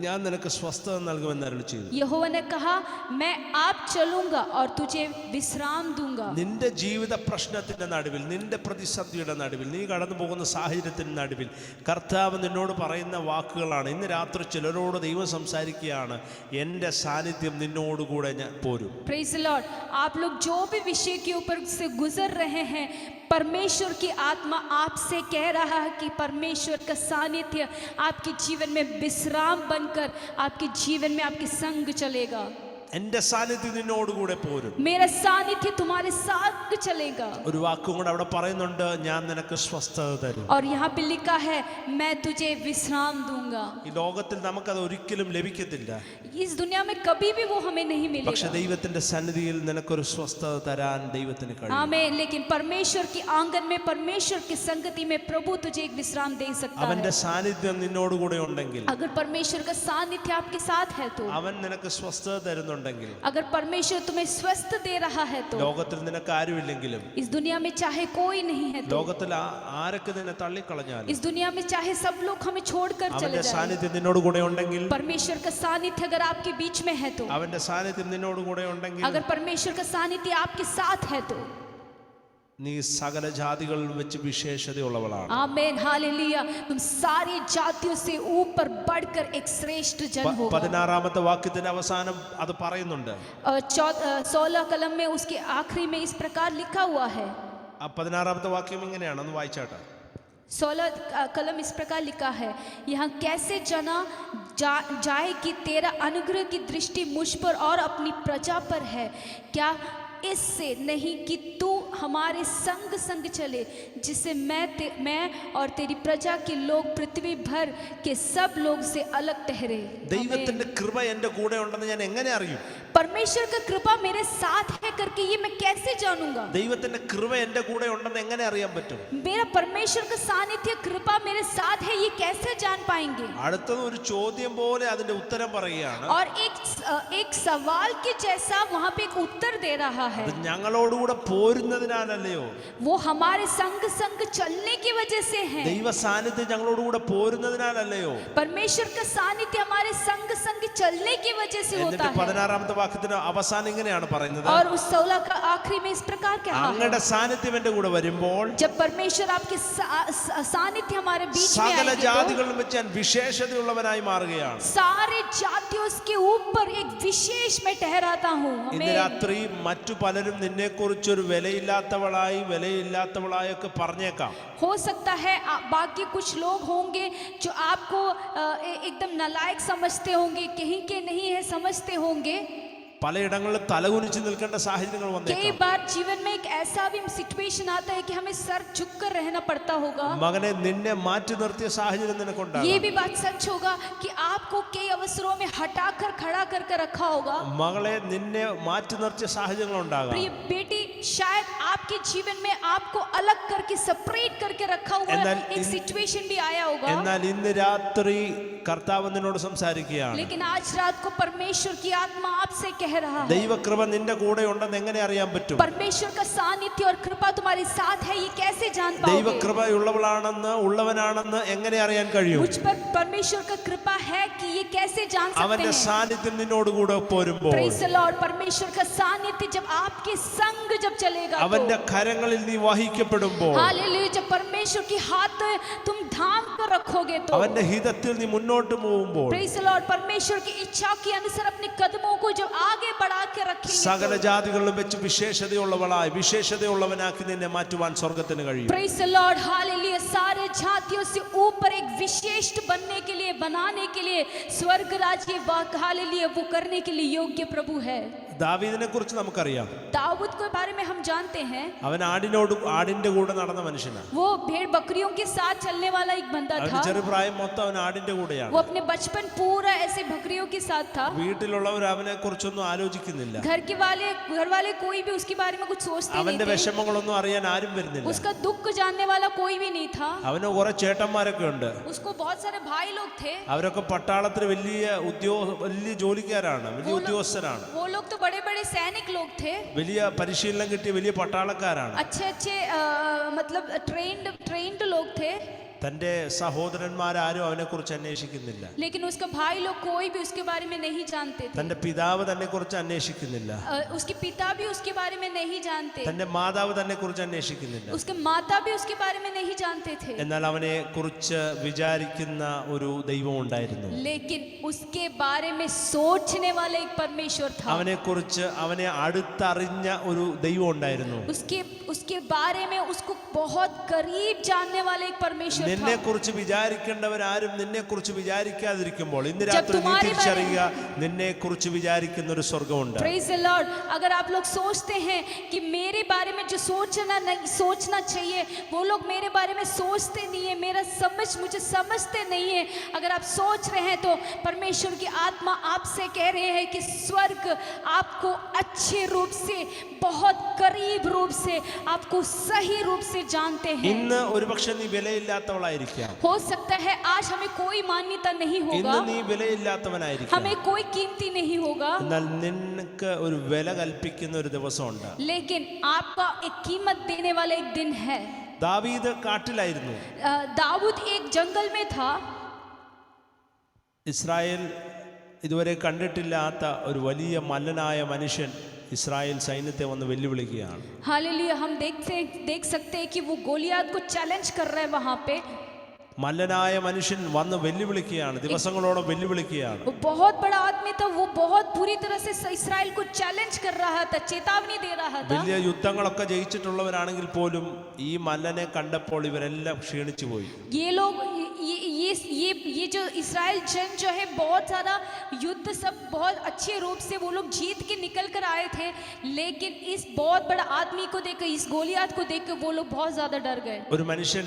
ഞാൻ നിനക്ക് സ്വസ്ഥത നൽകുമെന്ന് അരുളി ചെയ്തു. यहोवा ने कहा, मैं आप चलूंगा और तुझे विश्राम दूंगा. നിന്റെ ജീവിത പ്രശ്നത്തിന്റെ നടുവിൽ, നിന്റെ പ്രതിസന്ധിയുടെ നടുവിൽ, നീ കടന്നു പോകുന്ന സാഹചര്യത്തിന്റെ നടുവിൽ കർത്താവ് നിന്നോട് പറയുന്ന വാക്കുകളാണ്. ഇന്ന് രാത്രി ചിലരോട് ദൈവം സംസാരിക്കുകയാണ്, എൻ്റെ സാന്നിധ്യം നിന്നോടുകൂടെ ഞാൻ പോരും. Praise the Lord. आप लोग जो भी विषय के ऊपर से गुजर रहे हैं, परमेश्वर की आत्मा आपसे कह रहा है कि परमेश्वर का सानिध्य आपके जीवन में विश्राम बनकर आपके जीवन में आपके संग चलेगा. എൻ്റെ സാന്നിധ്യം നിന്നോടുകൂടെ പോരും. मेरा सानिध्य तुम्हारे साथ चलेगा. ഒരു വാക്കും കൂടെ അവിടെ പറയുന്നുണ്ട്, ഞാൻ നിനക്ക് സ്വസ്ഥത തരും. और यहाँ पे लिखा है, मैं तुझे विश्राम दूंगा. ഈ ലോകത്തിൽ നമുക്കത് ഒരിക്കലും ലഭിക്കത്തില്ല. इस दुनिया में कभी भी वो हमें नहीं പക്ഷെ मिलेगा. ദൈവത്തിന്റെ സന്നിധിയിൽ നിനക്കൊരു സ്വസ്ഥത തരാൻ ദൈവത്തിന് കഴിയും. आमीन. लेकिन परमेश्वर की आंगन में, परमेश्वर की संगति में प्रभु तुझे एक विश्राम दे सकता അവന്റെ है. സാന്നിധ്യം നിന്നോടുകൂടെ ഉണ്ടെങ്കിൽ, अगर परमेश्वर का सानिध्य आपके साथ है तो, അവൻ നിനക്ക് സ്വസ്ഥത തരുന്നുണ്ടെങ്കിൽ, अगर परमेश्वर तुम्हें स्वस्थ दे रहा है तो, ലോകത്തിൽ നിനക്ക് ആരുമില്ലെങ്കിലും, इस दुनिया में चाहे कोई नहीं है तो, ലോകത്തിൽ ആരൊക്കെ നിന്നെ തള്ളിക്കളഞ്ഞാലും, इस दुनिया में चाहे सब लोग हमें छोड़कर चले അവന്റെ जाए, സാന്നിധ്യം നിന്നോടുകൂടെ ഉണ്ടെങ്കിൽ, परमेश्वर का सानिध्य अगर आपके बीच में है तो, അവന്റെ സാന്നിധ്യം നിന്നോടുകൂടെ ഉണ്ടെങ്കിൽ, अगर परमेश्वर का सानिध्य आपके साथ है तो, നീ സകല ജാതികളിൽ വെച്ച് വിശേഷതയുള്ളവളാണ്. आमीन. हालेलुया. तुम सारी जातियों से ऊपर बढ़कर एक श्रेष्ठ जन होगा. 16ാമത്തെ വാക്യത്തിന്റെ അവസാനം അത് പറയുന്നുണ്ട്. 16 कलम में उसके आखिरी में इस प्रकार लिखा हुआ है. ആ 16ാമത്തെ വാക്യം ഇങ്ങനെയാണ്, ഒന്ന് വായിച്ചാട്ടെ. 16 कलम इस प्रकार लिखा है, यहाँ कैसे जाना जाए कि तेरा अनुग्रह की दृष्टि मुझ पर और अपनी प्रजा पर है, क्या इससे नहीं कि तू हमारे संग संग चले, जिससे मैं और तेरी प्रजा के लोग पृथ्वी भर के सब लोग से अलग ठहरे। ദൈവത്തിന്റെ കൃപ എൻ്റെ കൂടെ ഉണ്ടെന്ന് ഞാൻ എങ്ങനെ അറിയും? परमेश्वर का कृपा मेरे साथ है करके ये मैं कैसे जानूंगा? ദൈവത്തിന്റെ കൃപ എൻ്റെ കൂടെ ഉണ്ടെന്ന് എങ്ങനെ അറിയാൻ പറ്റും? मेरा परमेश्वर का सानिध्य कृपा मेरे साथ है, ये कैसे जान पाएंगे? അടുത്തത് ഒരു ചോദ്യം പോലെ അതിന്റെ ഉത്തരം പറയുകയാണ്. और एक सवाल के जैसा वहां पे एक उत्तर दे रहा है। അത് ഞങ്ങളോടുകൂടെ പോരുന്നതിനാലല്ലയോ? वो हमारे संग संग चलने की वजह से है। ദൈവ സാന്നിധ്യം ഞങ്ങളോടുകൂടെ പോരുന്നതിനാലല്ലയോ? परमेश्वर का सानिध्य हमारे संग संग चलने की वजह से होता എന്നിട്ട് है। 16ാമത്തെ വാക്യത്തിന് അവസാനം ഇങ്ങനെയാണ് പറയുന്നത്, और उस 16 का आखिरी में इस प्रकार कहा है, അങ്ങയുടെ സാന്നിധ്യം എൻ്റെ കൂടെ വരുമ്പോൾ जब परमेश्वर आपके सानिध्य हमारे बीच में സകല आएंगे ജാതികളിലും വെച്ച് ഞാൻ വിശേഷതയുള്ളവനായി മാറുകയാണ്. सारे जातियों के ऊपर एक विशेष में ठहराता हूँ। ഇന്ന് രാത്രി മറ്റു പലരും നിന്നെക്കുറിച്ചൊരു വിലയില്ലാത്തവളായൊക്കെ പറഞ്ഞേക്കാം. हो सकता है बाकी कुछ लोग होंगे जो आपको एकदम नालायक समझते होंगे, कहीं के नहीं है समझते होंगे। പലയിടങ്ങളിലും തലകുനിച്ച് നിൽക്കേണ്ട സാഹചര്യങ്ങൾ कई വന്നേക്കാം. बार जीवन में एक ऐसा भी सिचुएशन आता है कि हमें सर झुक कर रहना पड़ता होगा। മകനെ നിന്നെ മാറ്റി നിർത്തിയ സാഹചര്യം ये നിനക്കുണ്ടാകും. भी बात सच होगा कि आपको कई अवसरों में हटाकर खड़ा करके रखा होगा। മകളെ നിന്നെ മാറ്റി നിർത്തിയ സാഹചര്യങ്ങൾ ഉണ്ടാകാം. प्रिय बेटी, शायद आपके जीवन में आपको अलग करके सेपरेट करके रखा हुआ एक सिचुएशन भी आया होगा। എന്നാൽ ഇന്ന് രാത്രി കർത്താവ് നിന്നോട് സംസാരിക്കുകയാണ്. लेकिन आज रात को परमेश्वर की आत्मा आपसे कह रहा है, ദൈവകൃപ നിന്റെ കൂടെ ഉണ്ടെന്ന് എങ്ങനെ അറിയാൻ പറ്റും? परमेश्वर का सानिध्य और कृपा तुम्हारे साथ है, ये कैसे जान पाओगे? ഉള്ളവനാണെന്ന് എങ്ങനെ അറിയാൻ കഴിയും? मुझ पर परमेश्वर का कृपा है कि ये कैसे जान सकते അവന്റെ हैं? സാന്നിധ്യം നിന്നോട് കൂടെ പോരുമ്പോൾ, Praise the Lord, परमेश्वर का सानिध्य जब आपके संग जब चलेगा അവന്റെ तो കരങ്ങളിൽ നീ വഹിക്കപ്പെടുമ്പോൾ, हालेलुया, जब परमेश्वर की हाथ तुम थाम कर रखोगे तो അവന്റെ ഹിതത്തിൽ നീ മുന്നോട്ട് പോകുമ്പോൾ, Praise the Lord, परमेश्वर की इच्छा के अनुसार अपने कदमों को जब आगे बढ़ा के रखेंगे സകല तो ജാതികളിലും വെച്ച് വിശേഷതയുള്ളവനാക്കി നിന്നെ മാറ്റുവാൻ സ്വർഗത്തിന് കഴിയും. Praise the Lord, हालेलुया, सारे जातियों से ऊपर एक विशिष्ट बनने के लिए, बनाने के लिए स्वर्ग राज्य हालेलुया वो करने के लिए योग्य प्रभु है। ദാവീദിനെ കുറിച്ച് നമുക്കറിയാം. दाऊद के बारे में हम जानते हैं, അവൻ ആടിന്റെ കൂടെ നടന്ന മനുഷ്യനാണ്. वो भेड़ बकरियों के साथ चलने वाला एक बंदा അവന്റെ था। ചെറുപ്രായം മൊത്തം അവൻ ആടിന്റെ കൂടെയാണ്. वो अपने बचपन पूरा ऐसे बकरियों के साथ था। വീട്ടിലുള്ളവർ അവനെ കുറിച്ചൊന്നും ആലോചിക്കുന്നില്ല. घर वाले कोई भी उसके बारे में कुछ सोचते അവന്റെ नहीं थे। विषമങ്ങളൊന്നും അറിയാൻ ആരും വരുന്നില്ല. उसका दुख जानने वाला कोई भी नहीं था। അവന് കുറെ ചേട്ടന്മാരൊക്കെ ഉണ്ട്. उसको बहुत सारे भाई लोग थे। അവരൊക്കെ പട്ടാളത്തിൽ വലിയ ജോലിക്കാരാണ്, വലിയ ഉദ്യോഗസ്ഥരാണ്. वो लोग तो बड़े बड़े सैनिक लोग थे, വലിയ പരിശീലനം കിട്ടിയ വലിയ പട്ടാളക്കാരാണ്. अच्छे मतलब ट्रेंड लोग थे। തന്റെ സഹോദരന്മാരും അവനെ കുറിച്ച് അന്വേഷിക്കുന്നില്ല. लेकिन उसका भाई लोग कोई भी उसके बारे में नहीं जानते थे। തന്റെ പിതാവ് തന്നെ കുറിച്ച് അന്വേഷിക്കുന്നില്ല. उसके पिता भी उसके बारे में नहीं जानते। തന്റെ മാതാവ് തന്നെ കുറിച്ച് അന്വേഷിക്കുന്നില്ല. उसके माता भी उसके बारे में नहीं जानते थे। എന്നാൽ അവനെ കുറിച്ച് വിചാരിക്കുന്ന ഒരു ദൈവം ഉണ്ടായിരുന്നു. लेकिन उसके बारे में सोचने वाला एक परमेश्वर था। അവനെ കുറിച്ച് അവനെ അടുത്തറിഞ്ഞ ഒരു ദൈവം ഉണ്ടായിരുന്നു. उसके बारे में उसको बहुत करीब जानने वाला एक परमेश्वर നിന്നെ था। കുറിച്ച് വിചാരിക്കേണ്ടവരാരും നിന്നെ കുറിച്ച് വിചാരിക്കാതിരിക്കുമ്പോൾ ഇന്ന് രാത്രി നീ തിരിച്ചറിയുക, നിന്നെ കുറിച്ച് വിചാരിക്കുന്ന ഒരു സ്വർഗമുണ്ട്. Praise the Lord, अगर आप लोग सोचते हैं कि मेरे बारे में जो सोचना चाहिए वो लोग मेरे बारे में सोचते नहीं है, मुझे समझते नहीं है, अगर आप सोच रहे हैं तो परमेश्वर की आत्मा आपसे कह रहे हैं कि स्वर्ग आपको अच्छे रूप से, बहुत करीब रूप से, आपको सही रूप से जानते हैं। ഇന്ന് ഒരുപക്ഷെ നീ വിലയില്ലാത്തവളായിരിക്കാം. हो सकता है आज हमें कोई मान्यता नहीं होगा, ഇന്ന് നീ വിലയില്ലാത്തവനായിരിക്കാം. हमें कोई कीमती नहीं होगा, എന്നാൽ നിനക്ക് ഒരു വില കൽപ്പിക്കുന്ന ഒരു ദിവസമുണ്ട്. लेकिन आपका एक कीमत देने वाला एक दिन है। ദാവീദ് കാട്ടിലായിരുന്നു. दाऊद एक जंगल में था। ഇസ്രായേൽ ഇതുവരെ കണ്ടിട്ടില്ലാത്ത ഒരു വലിയ മല്ലനായ മനുഷ്യൻ ഇസ്രായേൽ സൈന്യത്തെ വന്ന് വെല്ലുവിളിക്കുകയാണ്. हालेलुया, हम देख सकते हैं कि वो गोलियात को चैलेंज कर रहा है वहां पे। മല്ലനായ മനുഷ്യൻ വന്ന് വെല്ലുവിളിക്കുകയാണ്, ദിവസങ്ങളോളം വെല്ലുവിളിക്കുകയാണ്. वो बहुत बड़ा आदमी था, वो बहुत बुरी तरह से इस्राएल को चैलेंज कर रहा था, चेतावनी दे रहा था। വലിയ യുദ്ധങ്ങളൊക്കെ ജയിച്ചിട്ടുള്ളവരാണെങ്കിൽ പോലും ഈ മല്ലനെ കണ്ടപ്പോൾ ഇവരെല്ലാം ക്ഷീണിച്ചു പോയി. ये लोग ये ये जो इस्राएल जन जो है बहुत ज़्यादा युद्ध सब बहुत अच्छे रूप से वो लोग जीत के निकल कर आए थे, लेकिन इस बहुत बड़ा आदमी को देखकर, इस गोलियात को देखकर वो लोग बहुत ज़्यादा डर गए। ഒരു മനുഷ്യൻ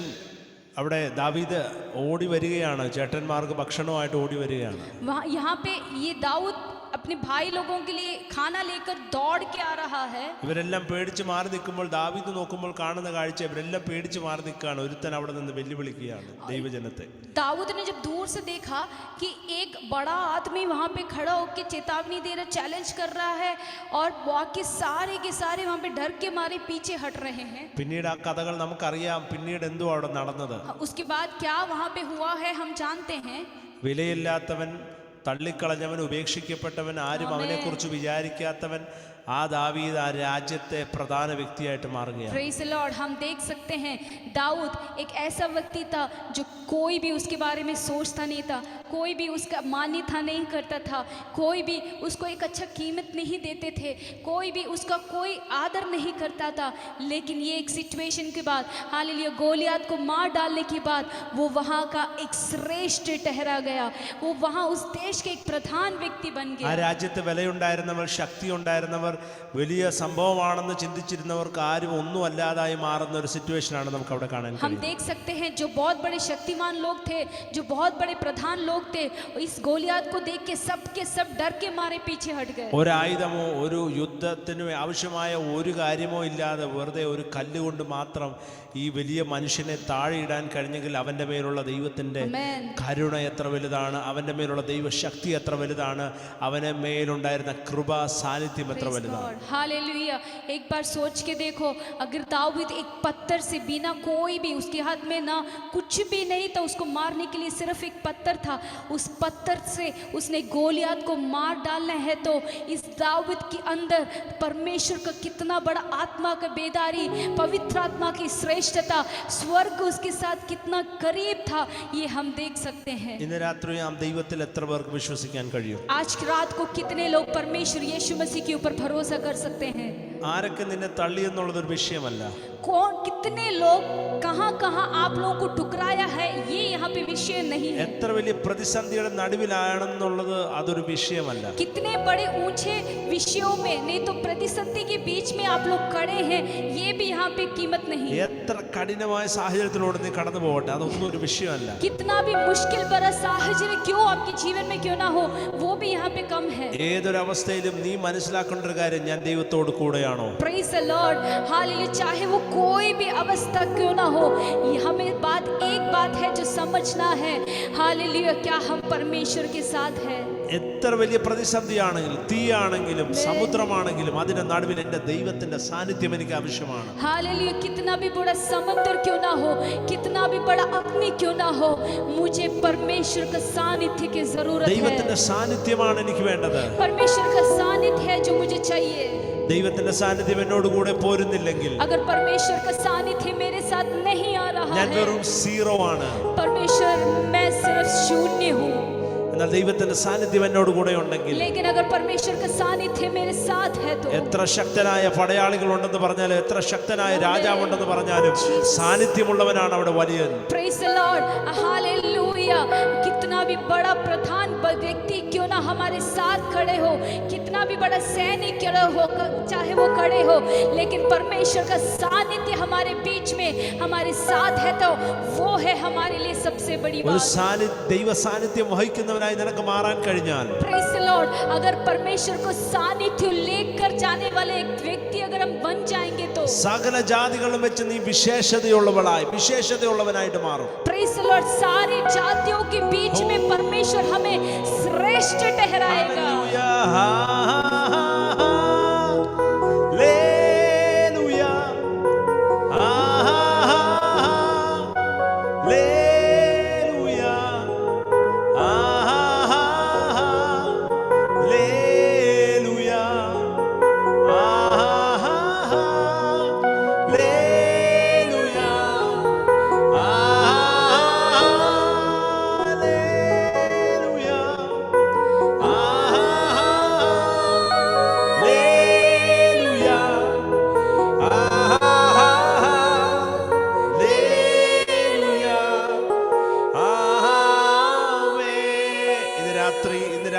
അവിടെ ദാവീദ് ഓടി വരികയാണ്, ചേട്ടന്മാർക്ക് ഭക്ഷണമായിട്ട് ഓടി വരികയാണ്. वहाँ यहाँ पे ये दाऊद अपने भाई लोगों के लिए खाना लेकर दौड़ के आ रहा है। ഇവരെല്ലാം പേടിച്ച് മാറി നിൽക്കുമ്പോൾ ദാവീദ് നോക്കുമ്പോൾ കാണുന്ന കാഴ്ച ഇവരെല്ലാം പേടിച്ച് മാറി നിൽക്കുകയാണ്. ഒരുത്തൻ അവിടെ നിന്ന് വെല്ലുവിളിക്കുകയാണ് ദൈവജനത്തെ. दाऊद ने जब दूर से देखा कि एक बड़ा आदमी वहाँ पे खड़ा होकर चेतावनी दे रहा, चैलेंज कर रहा है, और बाकी सारे के सारे वहाँ पे डर के मारे पीछे हट रहे हैं। പിന്നീട് ആ കഥകൾ നമുക്കറിയാം. പിന്നീട് എന്തോ അവിടെ നടന്നത്. उसके बाद क्या वहाँ पे हुआ है हम जानते हैं। വിലയില്ലാത്തവൻ, തള്ളിക്കളഞ്ഞവൻ, ഉപേക്ഷിക്കപ്പെട്ടവൻ, ആരും അവനെക്കുറിച്ച് വിചാരിക്കാത്തവൻ, ആ ദാവീദ് ആ രാജ്യത്തെ പ്രധാന വ്യക്തിയായിട്ട് മാറുകയാണ്. Praise the Lord, हम देख सकते हैं दाऊद एक ऐसा व्यक्ति था जो कोई भी उसके बारे में सोचता नहीं था, कोई भी उसका मान्यता नहीं करता था, कोई भी उसको एक अच्छा कीमत नहीं देते थे, कोई भी उसका कोई आदर नहीं करता था। लेकिन ये एक सिचुएशन के बाद, हालेलुया, गोलियात को मार डालने के बाद वो वहाँ का एक श्रेष्ठ ठहरा गया, वो वहाँ उस देश के एक प्रधान व्यक्ति बन ആ गया। രാജ്യത്ത് വിലയുണ്ടായിരുന്നവർ, ശക്തി ഉണ്ടായിരുന്നവർ, വലിയ സംഭവമാണെന്ന് ചിന്തിച്ചിരുന്നവർക്ക് ആരും ഒന്നും അല്ലാതായി മാറുന്ന ഒരു സിറ്റുവേഷനാണ് നമുക്ക് അവിടെ കാണാൻ हम കഴിയും. देख सकते हैं जो बहुत बड़े शक्तिमान लोग थे, जो बहुत बड़े प्रधान लोग थे, इस गोलियात को देख के सब डर के मारे पीछे हट गए। ഒരായുധമോ ഒരു യുദ്ധത്തിന് ആവശ്യമായ ഒരു കാര്യമോ ഇല്ലാതെ വെറുതെ ഒരു കല്ലുകൊണ്ട് മാത്രം ഈ വലിയ മനുഷ്യനെ താഴെയിടാൻ കഴിഞ്ഞെങ്കിൽ അവൻ്റെ മേലുള്ള ദൈവത്തിൻ്റെ Amen. കരുണ എത്ര വലുതാണ്, അവൻ്റെ മേലുള്ള ദൈവശക്തി എത്ര വലുതാണ്, അവൻ്റെ മേലുണ്ടായിരുന്ന കൃപ സാന്നിധ്യം എത്ര വലുതാണ്. हालेलुया, एक बार सोच के देखो, अगर दाऊद एक पत्थर से, बिना कोई भी उसके हाथ में ना कुछ भी नहीं था, उसको मारने के लिए सिर्फ एक पत्थर था, उस पत्थर से उसने गोलियात को मार डालना है, तो इस दाऊद के अंदर परमेश्वर का कितना बड़ा आत्मा का बेदारी, पवित्र आत्मा की श्रेष्ठता, स्वर्ग उसके साथ कितना करीब था, ये हम देख सकते हैं। ഇന്ന് രാത്രി നാം ദൈവത്തിൽ എത്ര പേർക്ക് വിശ്വസിക്കാൻ കഴിയും? आज की रात को कितने लोग परमेश्वर यीशु मसीह के ऊपर भरोसा कर सकते हैं? ആരൊക്കെ നിന്നെ തള്ളി എന്നുള്ളതൊരു വിഷയമല്ല. कौन, कितने लोग कहाँ कहाँ आप लोगों को ठुकराया है, ये यहाँ पे विषय नहीं है। എത്ര വലിയ പ്രതിസന്ധിയുടെ നടുവിലാണെന്നുള്ളത് അതൊരു വിഷയമല്ല. कितने बड़े ऊंचे विषयों में, नहीं तो प्रतिसंधि के बीच में आप लोग खड़े हैं, ये भी यहाँ पे कीमत नहीं है। എത്ര കഠിനമായ സാഹചര്യത്തിലൂടെ നീ കടന്നു പോകട്ടെ, അതൊന്നും ഒരു വിഷയമല്ല. कितना भी मुश्किल भरा साहचर्य क्यों आपके जीवन में क्यों ना हो, वो भी यहाँ पे कम है। ഏതൊരവസ്ഥയിലും നീ മനസ്സിലാക്കേണ്ട ഒരു കാര്യം, ഞാൻ ദൈവത്തോട് കൂടെയാണോ. Praise the Lord, हालेलुया, चाहे वो कोई भी अवस्था क्यों ना हो, ये हमें एक बात है जो समझना है, हालेलुया, क्या हम परमेश्वर के साथ है। എത്ര വലിയ പ്രതിസന്ധിയാണെങ്കിലും, തീയാണെങ്കിലും, സമുദ്രമാണെങ്കിലും, അതിന്റെ നടുവിൽ എൻ്റെ ദൈവത്തിന്റെ സാന്നിധ്യം എനിക്ക് ആവശ്യമാണ്. हालेलुया, कितना भी बड़ा समुद्र क्यों ना हो, कितना भी बड़ा अग्नि क्यों ना हो, मुझे परमेश्वर का सानिध्य की जरूरत है। ദൈവത്തിന്റെ സാന്നിധ്യമാണ് എനിക്ക് വേണ്ടത്. परमेश्वर का सानिध्य है जो मुझे चाहिए। ദൈവത്തിന്റെ സാന്നിധ്യം എന്നോട് കൂടെ പോരുന്നില്ലെങ്കിൽ, अगर परमेश्वर का सानिध्य मेरे साथ नहीं आ रहा ഞാൻ है, വെറും സീറോ ആണ്. परमेश्वर मैं सिर्फ शून्य हूँ। എന്നാൽ ദൈവത്തിന്റെ സാന്നിധ്യം എന്നോട് കൂടെ ഉണ്ടെങ്കിൽ, लेकिन अगर परमेश्वर का सानिध्य मेरे साथ है तो, എത്ര ശക്തനായ പടയാളികൾ ഉണ്ടെന്ന് പറഞ്ഞാലും, എത്ര ശക്തനായ രാജാവുണ്ടെന്ന് പറഞ്ഞാലും, സാന്നിധ്യമുള്ളവനാണ് അവിടെ വലിയവൻ. Praise the Lord, हालेलुया, कितना भी बड़ा प्रधान व्यक्ति क्यों ना हमारे साथ खड़े हो, कितना भी बड़ा सैनिक क्यों हो, चाहे वो खड़े हो, लेकिन परमेश्वर का सानिध्य हमारे बीच में हमारे साथ है तो वो है हमारे लिए सबसे बड़ी ഒരു बात। ദൈവ സാന്നിധ്യം വഹിക്കുന്നവനായി നിനക്ക് മാറാൻ കഴിഞ്ഞാൽ, Praise the Lord, अगर परमेश्वर को सानिध्य लेकर जाने वाले एक व्यक्ति अगर हम बन जाएंगे तो സകല ജാതികളും വെച്ച് നീ വിശേഷതയുള്ളവനായിട്ട് മാറും. Praise the Lord, सारी जातियों के बीच में परमेश्वर हमें श्रेष्ठ ठहराएगा। Hallelujah.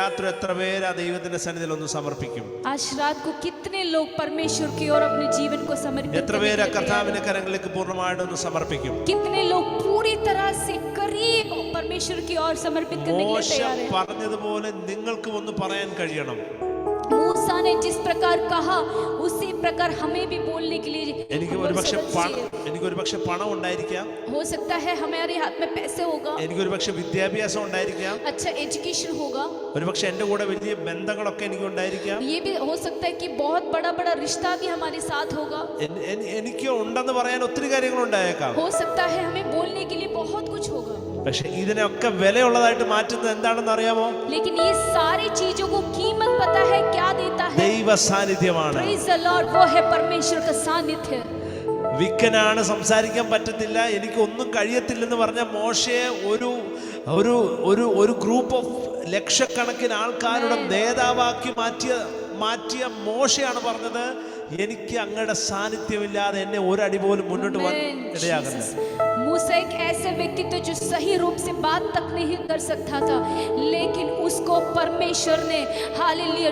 രാത്രി എത്ര പേര് ആ ദൈവത്തിന്റെ സന്നിധിയിൽ ഒന്ന് സമർപ്പിക്കും? आज रात को कितने लोग परमेश्वर की ओर अपने जीवन को समर्पित എത്ര करने പേര് के लिए तैयार കർത്താവിന്റെ हैं? കരങ്ങളിലേക്ക് പൂർണ്ണമായിട്ട് ഒന്ന് സമർപ്പിക്കും? कितने लोग पूरी तरह से करीब परमेश्वर की ओर समर्पित करने के लिए മോശ तैयार हैं? പറഞ്ഞതുപോലെ നിങ്ങൾക്കും ഒന്ന് പറയാൻ കഴിയണം. मूसा ने जिस प्रकार कहा उसी प्रकार हमें भी बोलने के लिए എനിക്ക് बोल ഒരുപക്ഷെ सकते हैं। എനിക്കൊരുപക്ഷെ പണം ഉണ്ടായിരിക്കാം, हो सकता है हमारे हाथ में पैसे होगा, എനിക്കൊരുപക്ഷെ വിദ്യാഭ്യാസം ഉണ്ടായിരിക്കാം, अच्छा एजुकेशन होगा, ഒരുപക്ഷെ എൻ്റെ കൂടെ വലിയ ബന്ധങ്ങളൊക്കെ എനിക്ക് ഉണ്ടായിരിക്കാം, ये भी हो सकता है कि बहुत बड़ा बड़ा रिश्ता भी हमारे साथ होगा, എനിക്ക് उണ്ടെന്ന് പറയാൻ ഒത്തിരി കാര്യങ്ങൾ ഉണ്ടായേക്കാം. हो सकता है हमें बोलने के लिए बहुत कुछ होगा, പക്ഷെ ഇതിനൊക്കെ വിലയുള്ളതായിട്ട് മാറ്റുന്നത് എന്താണെന്ന് അറിയാമോ? लेकिन ये सारी चीजों को कीमत पता है क्या देता है? ദൈവ സാന്നിധ്യമാണ്. Praise the Lord, वो है परमेश्वर का सानिध्य। വിക്കനാണ്, സംസാരിക്കാൻ പറ്റത്തില്ല, എനിക്ക് ഒന്നും കഴിയത്തില്ലെന്ന് പറഞ്ഞ മോശയെ ഒരു ഒരു ഒരു ഒരു ഗ്രൂപ്പ് ഓഫ് ലക്ഷക്കണക്കിന് ആൾക്കാരുടെ നേതാവാക്കി മാറ്റിയ മോശയാണ് പറഞ്ഞത്, എനിക്ക് അങ്ങയുടെ സാന്നിധ്യമില്ലാതെ എന്നെ ഒരടി പോലും മുന്നോട്ട് ഇടയാകുന്നത്. मूसा एक ऐसे व्यक्ति थे जो सही रूप से बात तक नहीं कर सकता था, लेकिन उसको परमेश्वर ने हालेलुया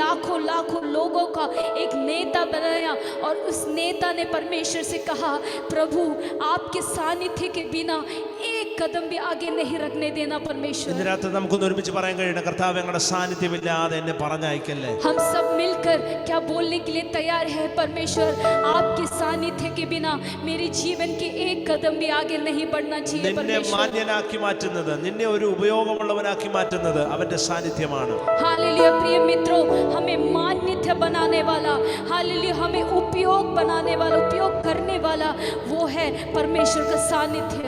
लाखों लोगों का एक नेता बनाया, और उस नेता ने परमेश्वर से कहा, प्रभु आपके सानिध्य के बिना एक कदम भी आगे नहीं रखने देना परमेश्वर। ഇന്ന് രാത്രി നമുക്കൊന്ന് ഒരുമിച്ച് പറയാൻ കഴിയണം, കർത്താവേ അങ്ങയുടെ സാന്നിധ്യമില്ലാതെ എന്നെ പറഞ്ഞയക്കല്ലേ. हम सब मिलकर क्या बोलने के लिए तैयार है? परमेश्वर आपके सानिध्य के बिना मेरे जीवन के एक कदम भी आगे नहीं बढ़ना चाहिए നിന്നെ परमेश्वर। മാന്യനാക്കി മാറ്റുന്നത്, നിന്നെ ഒരു ഉപയോഗമുള്ളവനാക്കി മാറ്റുന്നത് അവന്റെ സാന്നിധ്യമാണ്. हालेलुया प्रिय मित्रों, हमें मान्यता बनाने वाला, हालेलुया हमें उपयोग बनाने वाला, उपयोग करने वाला वो है परमेश्वर का सानिध्य।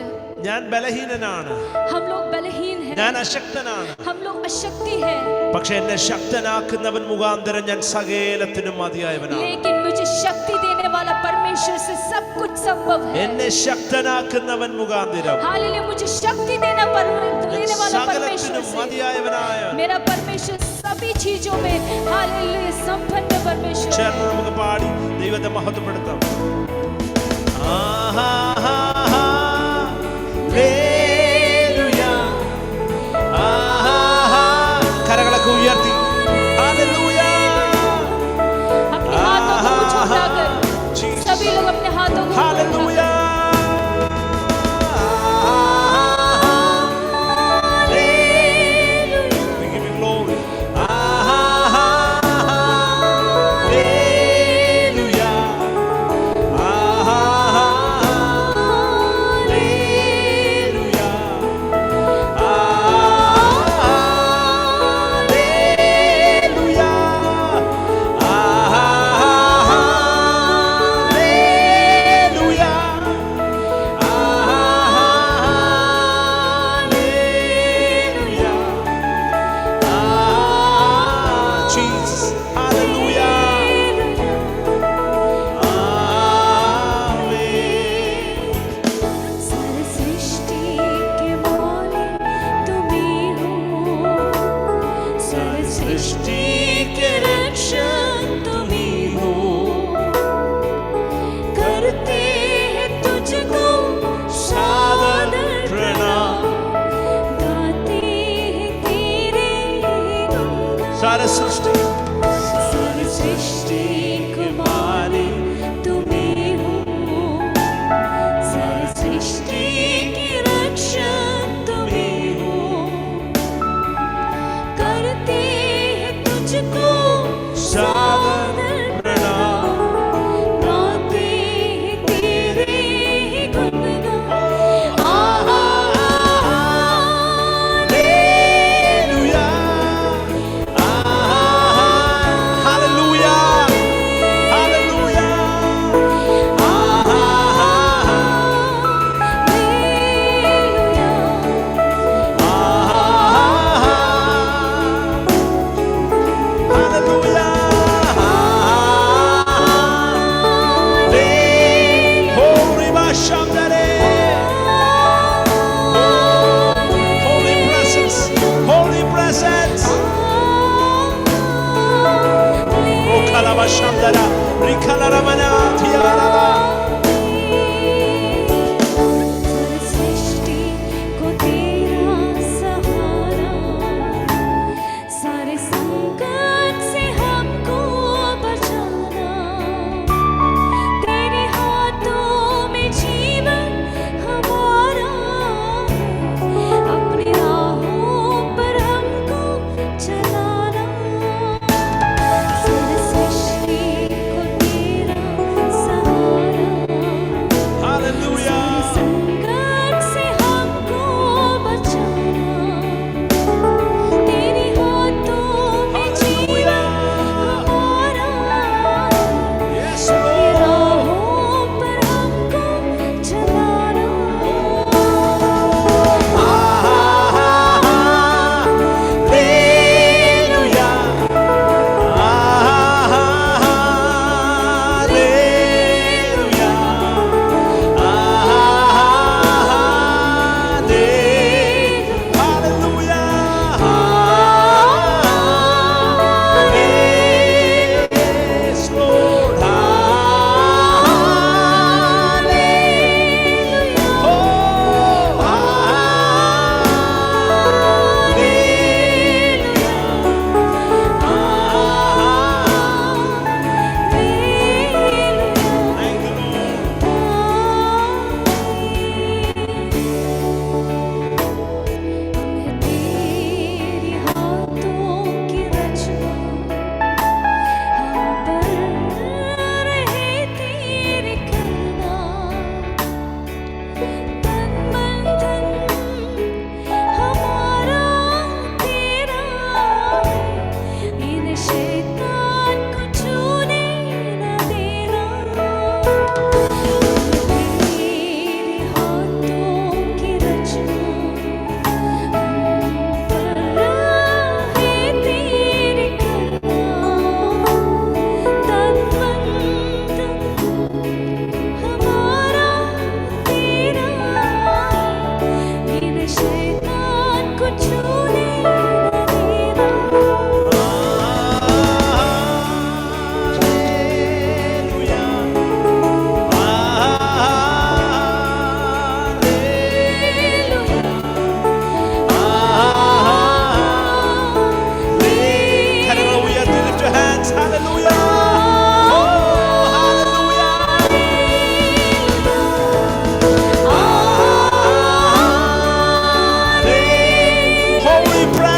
ഞാൻ ബലഹീനനാണ്, हम लोग बलहीन ഞാൻ हैं, അശക്തനാണ്, हम लोग अशक्ति है, പക്ഷെ എന്നെ ശക്തനാക്കുന്നവൻ മുഖാന്തരം ഞാൻ സകലത്തിനും മതിയായവനാണ്. लेकिन मुझे शक्ति देने वाला परमेश्वर से सब कुछ संभव है। എന്നെ ശക്തനാക്കുന്നവൻ മുഖാന്തരം हालेलुया मुझे शक्ति देने वाला परमेश्वर സകലത്തിനും से, മതിയായവനായ मेरा परमेश्वर सभी चीजों में हालेलुया संपन्न परमेश्वर ചേർന്ന് है। നമുക്ക് പാടി ദൈവത്തെ മഹത്വപ്പെടുത്താം. കരങ്ങളൊക്കെ ഉയർത്തി ഹല്ലേലൂയ. अपने हाथों को ऊंचा उठाकर सभी लोग अपने हाथों को ऊंचा hallelujah. We give you glory. Hallelujah. Jesus. Hallelujah. सारी सृष्टि के मालिक तुम ही हो, सारी सृष्टि के रक्षक तुम ही हो, करते हैं तुझको सादर प्रणाम, गाते हैं तेरे गुण। सारे सृष्टि सारी सृष्टि के मालिक तुम ही हो, सारी सृष्टि के रक्षक तुम ही हो, करते हैं तुझको सादर प्रणाम, गाते हैं तेरे गुणगान। सृष्टि को तेरा सहारा,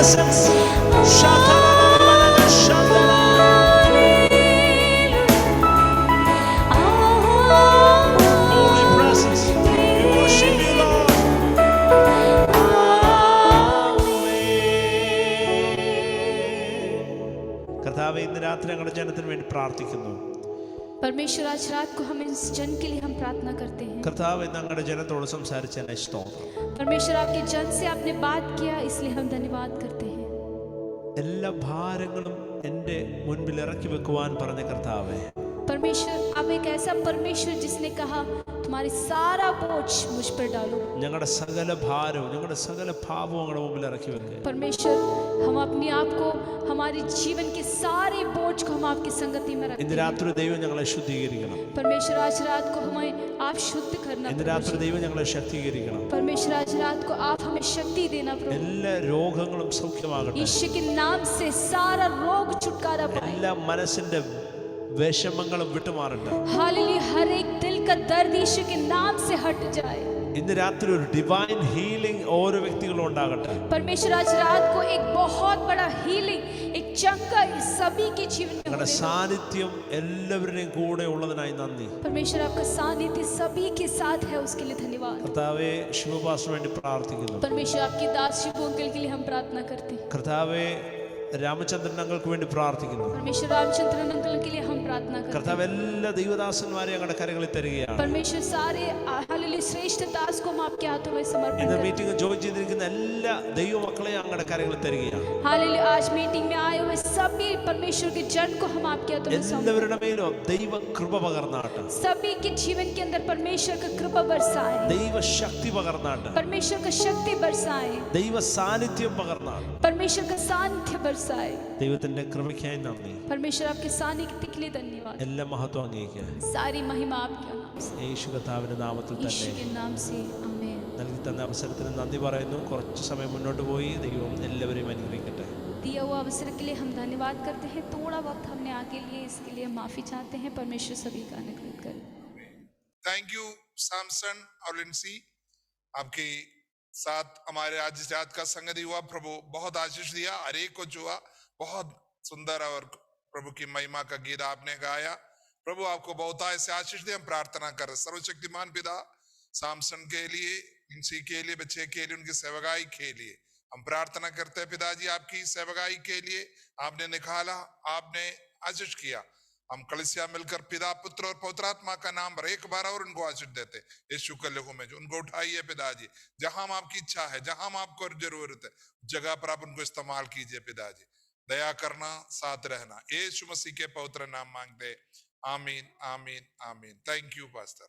presence. Shatarabalaga shandala. Holy presence. We worship you, Lord. കർത്താവേ, ഇന്ന് രാത്രി ഞങ്ങളുടെ ജനത്തിന് വേണ്ടി പ്രാർത്ഥിക്കുന്നു. परमेश्वर आज रात को हम इस जन के लिए हम प्रार्थना करते हैं। കർത്താവേ, ഞങ്ങളുടെ ജനത്തോട് സംസാരിച്ചതിന് സ്തോത്രം. परमेश्वर आपके जन से आपने बात किया, इसलिए हम धन्यवाद करते हैं। എല്ലാ ഭാരങ്ങളും എൻ്റെ മുൻപിൽ ഇറക്കി വെക്കുവാൻ പറഞ്ഞ കർത്താവേ, परमेश्वर आप एक ऐसा परमेश्वर जिसने कहा तुम्हारी सारा बोझ मुझ पर डालो। ഞങ്ങളുടെ സകല ഭാരവും ഞങ്ങളുടെ സകല പാപവും ഞങ്ങളുടെ മുമ്പിൽ ഇറക്കി വെക്കുക. परमेश्वर हम अपने आप को, हमारे जीवन के सारे बोझ को हम आपकी संगति में रखते ഇന്ന് हैं। രാത്രി ദൈവം ഞങ്ങളെ ശുദ്ധീകരിക്കണം. परमेश्वर आज रात को हमें आप शुद्ध करना ഇന്ന് രാത്രി ദൈവം ഞങ്ങളെ ശക്തീകരിക്കണം. परमेश्वर आज रात को आप हमें शक्ति देना प्रभु। എല്ലാ രോഗങ്ങളും സൗഖ്യമാകട്ടെ. यीशु के नाम से सारा रोग छुटकारा पाए। എല്ലാ മനസ്സിന്റെ വിഷമങ്ങളും വിട്ടുമാറട്ടെ. हालेलुया, हर एक दिल का दर्द यीशु के नाम से हट जाए। ഇന്ന് രാത്രി ഒരു ഡിവൈൻ ഹീലിംഗ് ഓരോ വ്യക്തികളും ഉണ്ടാകട്ടെ. परमेश्वर आज रात को एक बहुत बड़ा हीलिंग, एक चंगा इस सभी के जीवन में ഞങ്ങളുടെ होने दो। സാന്നിധ്യം എല്ലാവരുടെയും കൂടെ ഉള്ളതിനായി നന്ദി. परमेश्वर आपका सानिध्य सभी के साथ है, उसके लिए धन्यवाद। കർത്താവേ, ശിവപാസ്റ്റിനു വേണ്ടി പ്രാർത്ഥിക്കുന്നു. परमेश्वर आपके दास शिव अंकल के लिए हम प्रार्थना करते हैं। കർത്താവേ, രാമചന്ദ്രൻ ഞങ്ങൾക്ക് വേണ്ടി പ്രാർത്ഥിക്കുന്നു. परमेश्वर रामचंद्रन अंकल के लिए हम प्रार्थना करते हैं। കർത്താവ് എല്ലാ ദൈവദാസന്മാരെ ഞങ്ങളുടെ കരങ്ങളിൽ തരികയാണ്. परमेश्वर सारे हालेलुया श्रेष्ठ दास को हम आपके हाथों में समर्पण ഇന്ന് करते हैं। മീറ്റിംഗ് ജോയിൻ ചെയ്തിരിക്കുന്ന എല്ലാ ദൈവമക്കളെയും ഞങ്ങളുടെ കരങ്ങളിൽ തരികയാണ്. हालेलुया, आज मीटिंग में आए हुए सभी परमेश्वर के जन को हम आपके हाथों में सौंपते എല്ലാവരുടെ മേലും ദൈവ കൃപ പകർന്നാട്ട്, हैं। सभी के जीवन के अंदर परमेश्वर का कृपा बरसाए, ദൈവ ശക്തി പകർന്നാട്ട്, परमेश्वर का शक्ति बरसाए, ദൈവ സാന്നിധ്യം പകർന്നാട്ട്. परमेश्वर का सानिध्य बरसाए। ദൈവത്തിന്റെ കൃപയ്ക്കായി നന്ദി. परमेश्वर आपके सानिध्य के लिए धन्यवाद। എല്ലാ മഹത്വം അങ്ങേക്ക് सारी महिमा आपके नाम से, യേശു കർത്താവിന്റെ നാമത്തിൽ यीशु തന്നെ के नाम से, आमीन। നൽകി തന്ന അവസരത്തിന് നന്ദി പറയുന്നു. കുറച്ച് സമയം മുന്നോട്ട് പോയി ദൈവം എല്ലാവരെയും അനുഗ്രഹിക്കട്ടെ. दिया हुआ अवसर के लिए हम धन्यवाद करते हैं। थोड़ा वक्त हमने आगे लिए, इसके लिए हम माफी चाहते हैं। परमेश्वर सभी का अनुग्रह करे। थैंक यू सैमसन और लिंसी, आपके साथ हमारे आज इस रात का संगति हुआ। प्रभु बहुत आशीष दिया, हर एक को छुआ। बहुत सुंदर और प्रभु की महिमा का गीत आपने गाया। प्रभु आपको बहुत ऐसे आशीष दे। हम प्रार्थना कर रहे सर्वशक्तिमान पिता, सैमसन के लिए, लिंसी के लिए, बच्चे के लिए, उनकी सेवकाई के लिए हम प्रार्थना करते हैं। पिताजी, आपकी सेवकाई के लिए आपने निकाला, आपने आशीष किया। हम कलिसिया मिलकर पिता, पुत्र और पवित्रात्मा का नाम पर एक बार और उनको आशीष देते। यीशु के लहू में जो उनको उठाइए पिताजी, जहां हम आपकी इच्छा है, जहां हम आपको जरूरत है, जगह पर आप उनको इस्तेमाल कीजिए पिताजी। दया करना, साथ रहना, यीशु मसीह के पवित्र नाम मांगते, आमीन आमीन आमीन। Thank you pastor.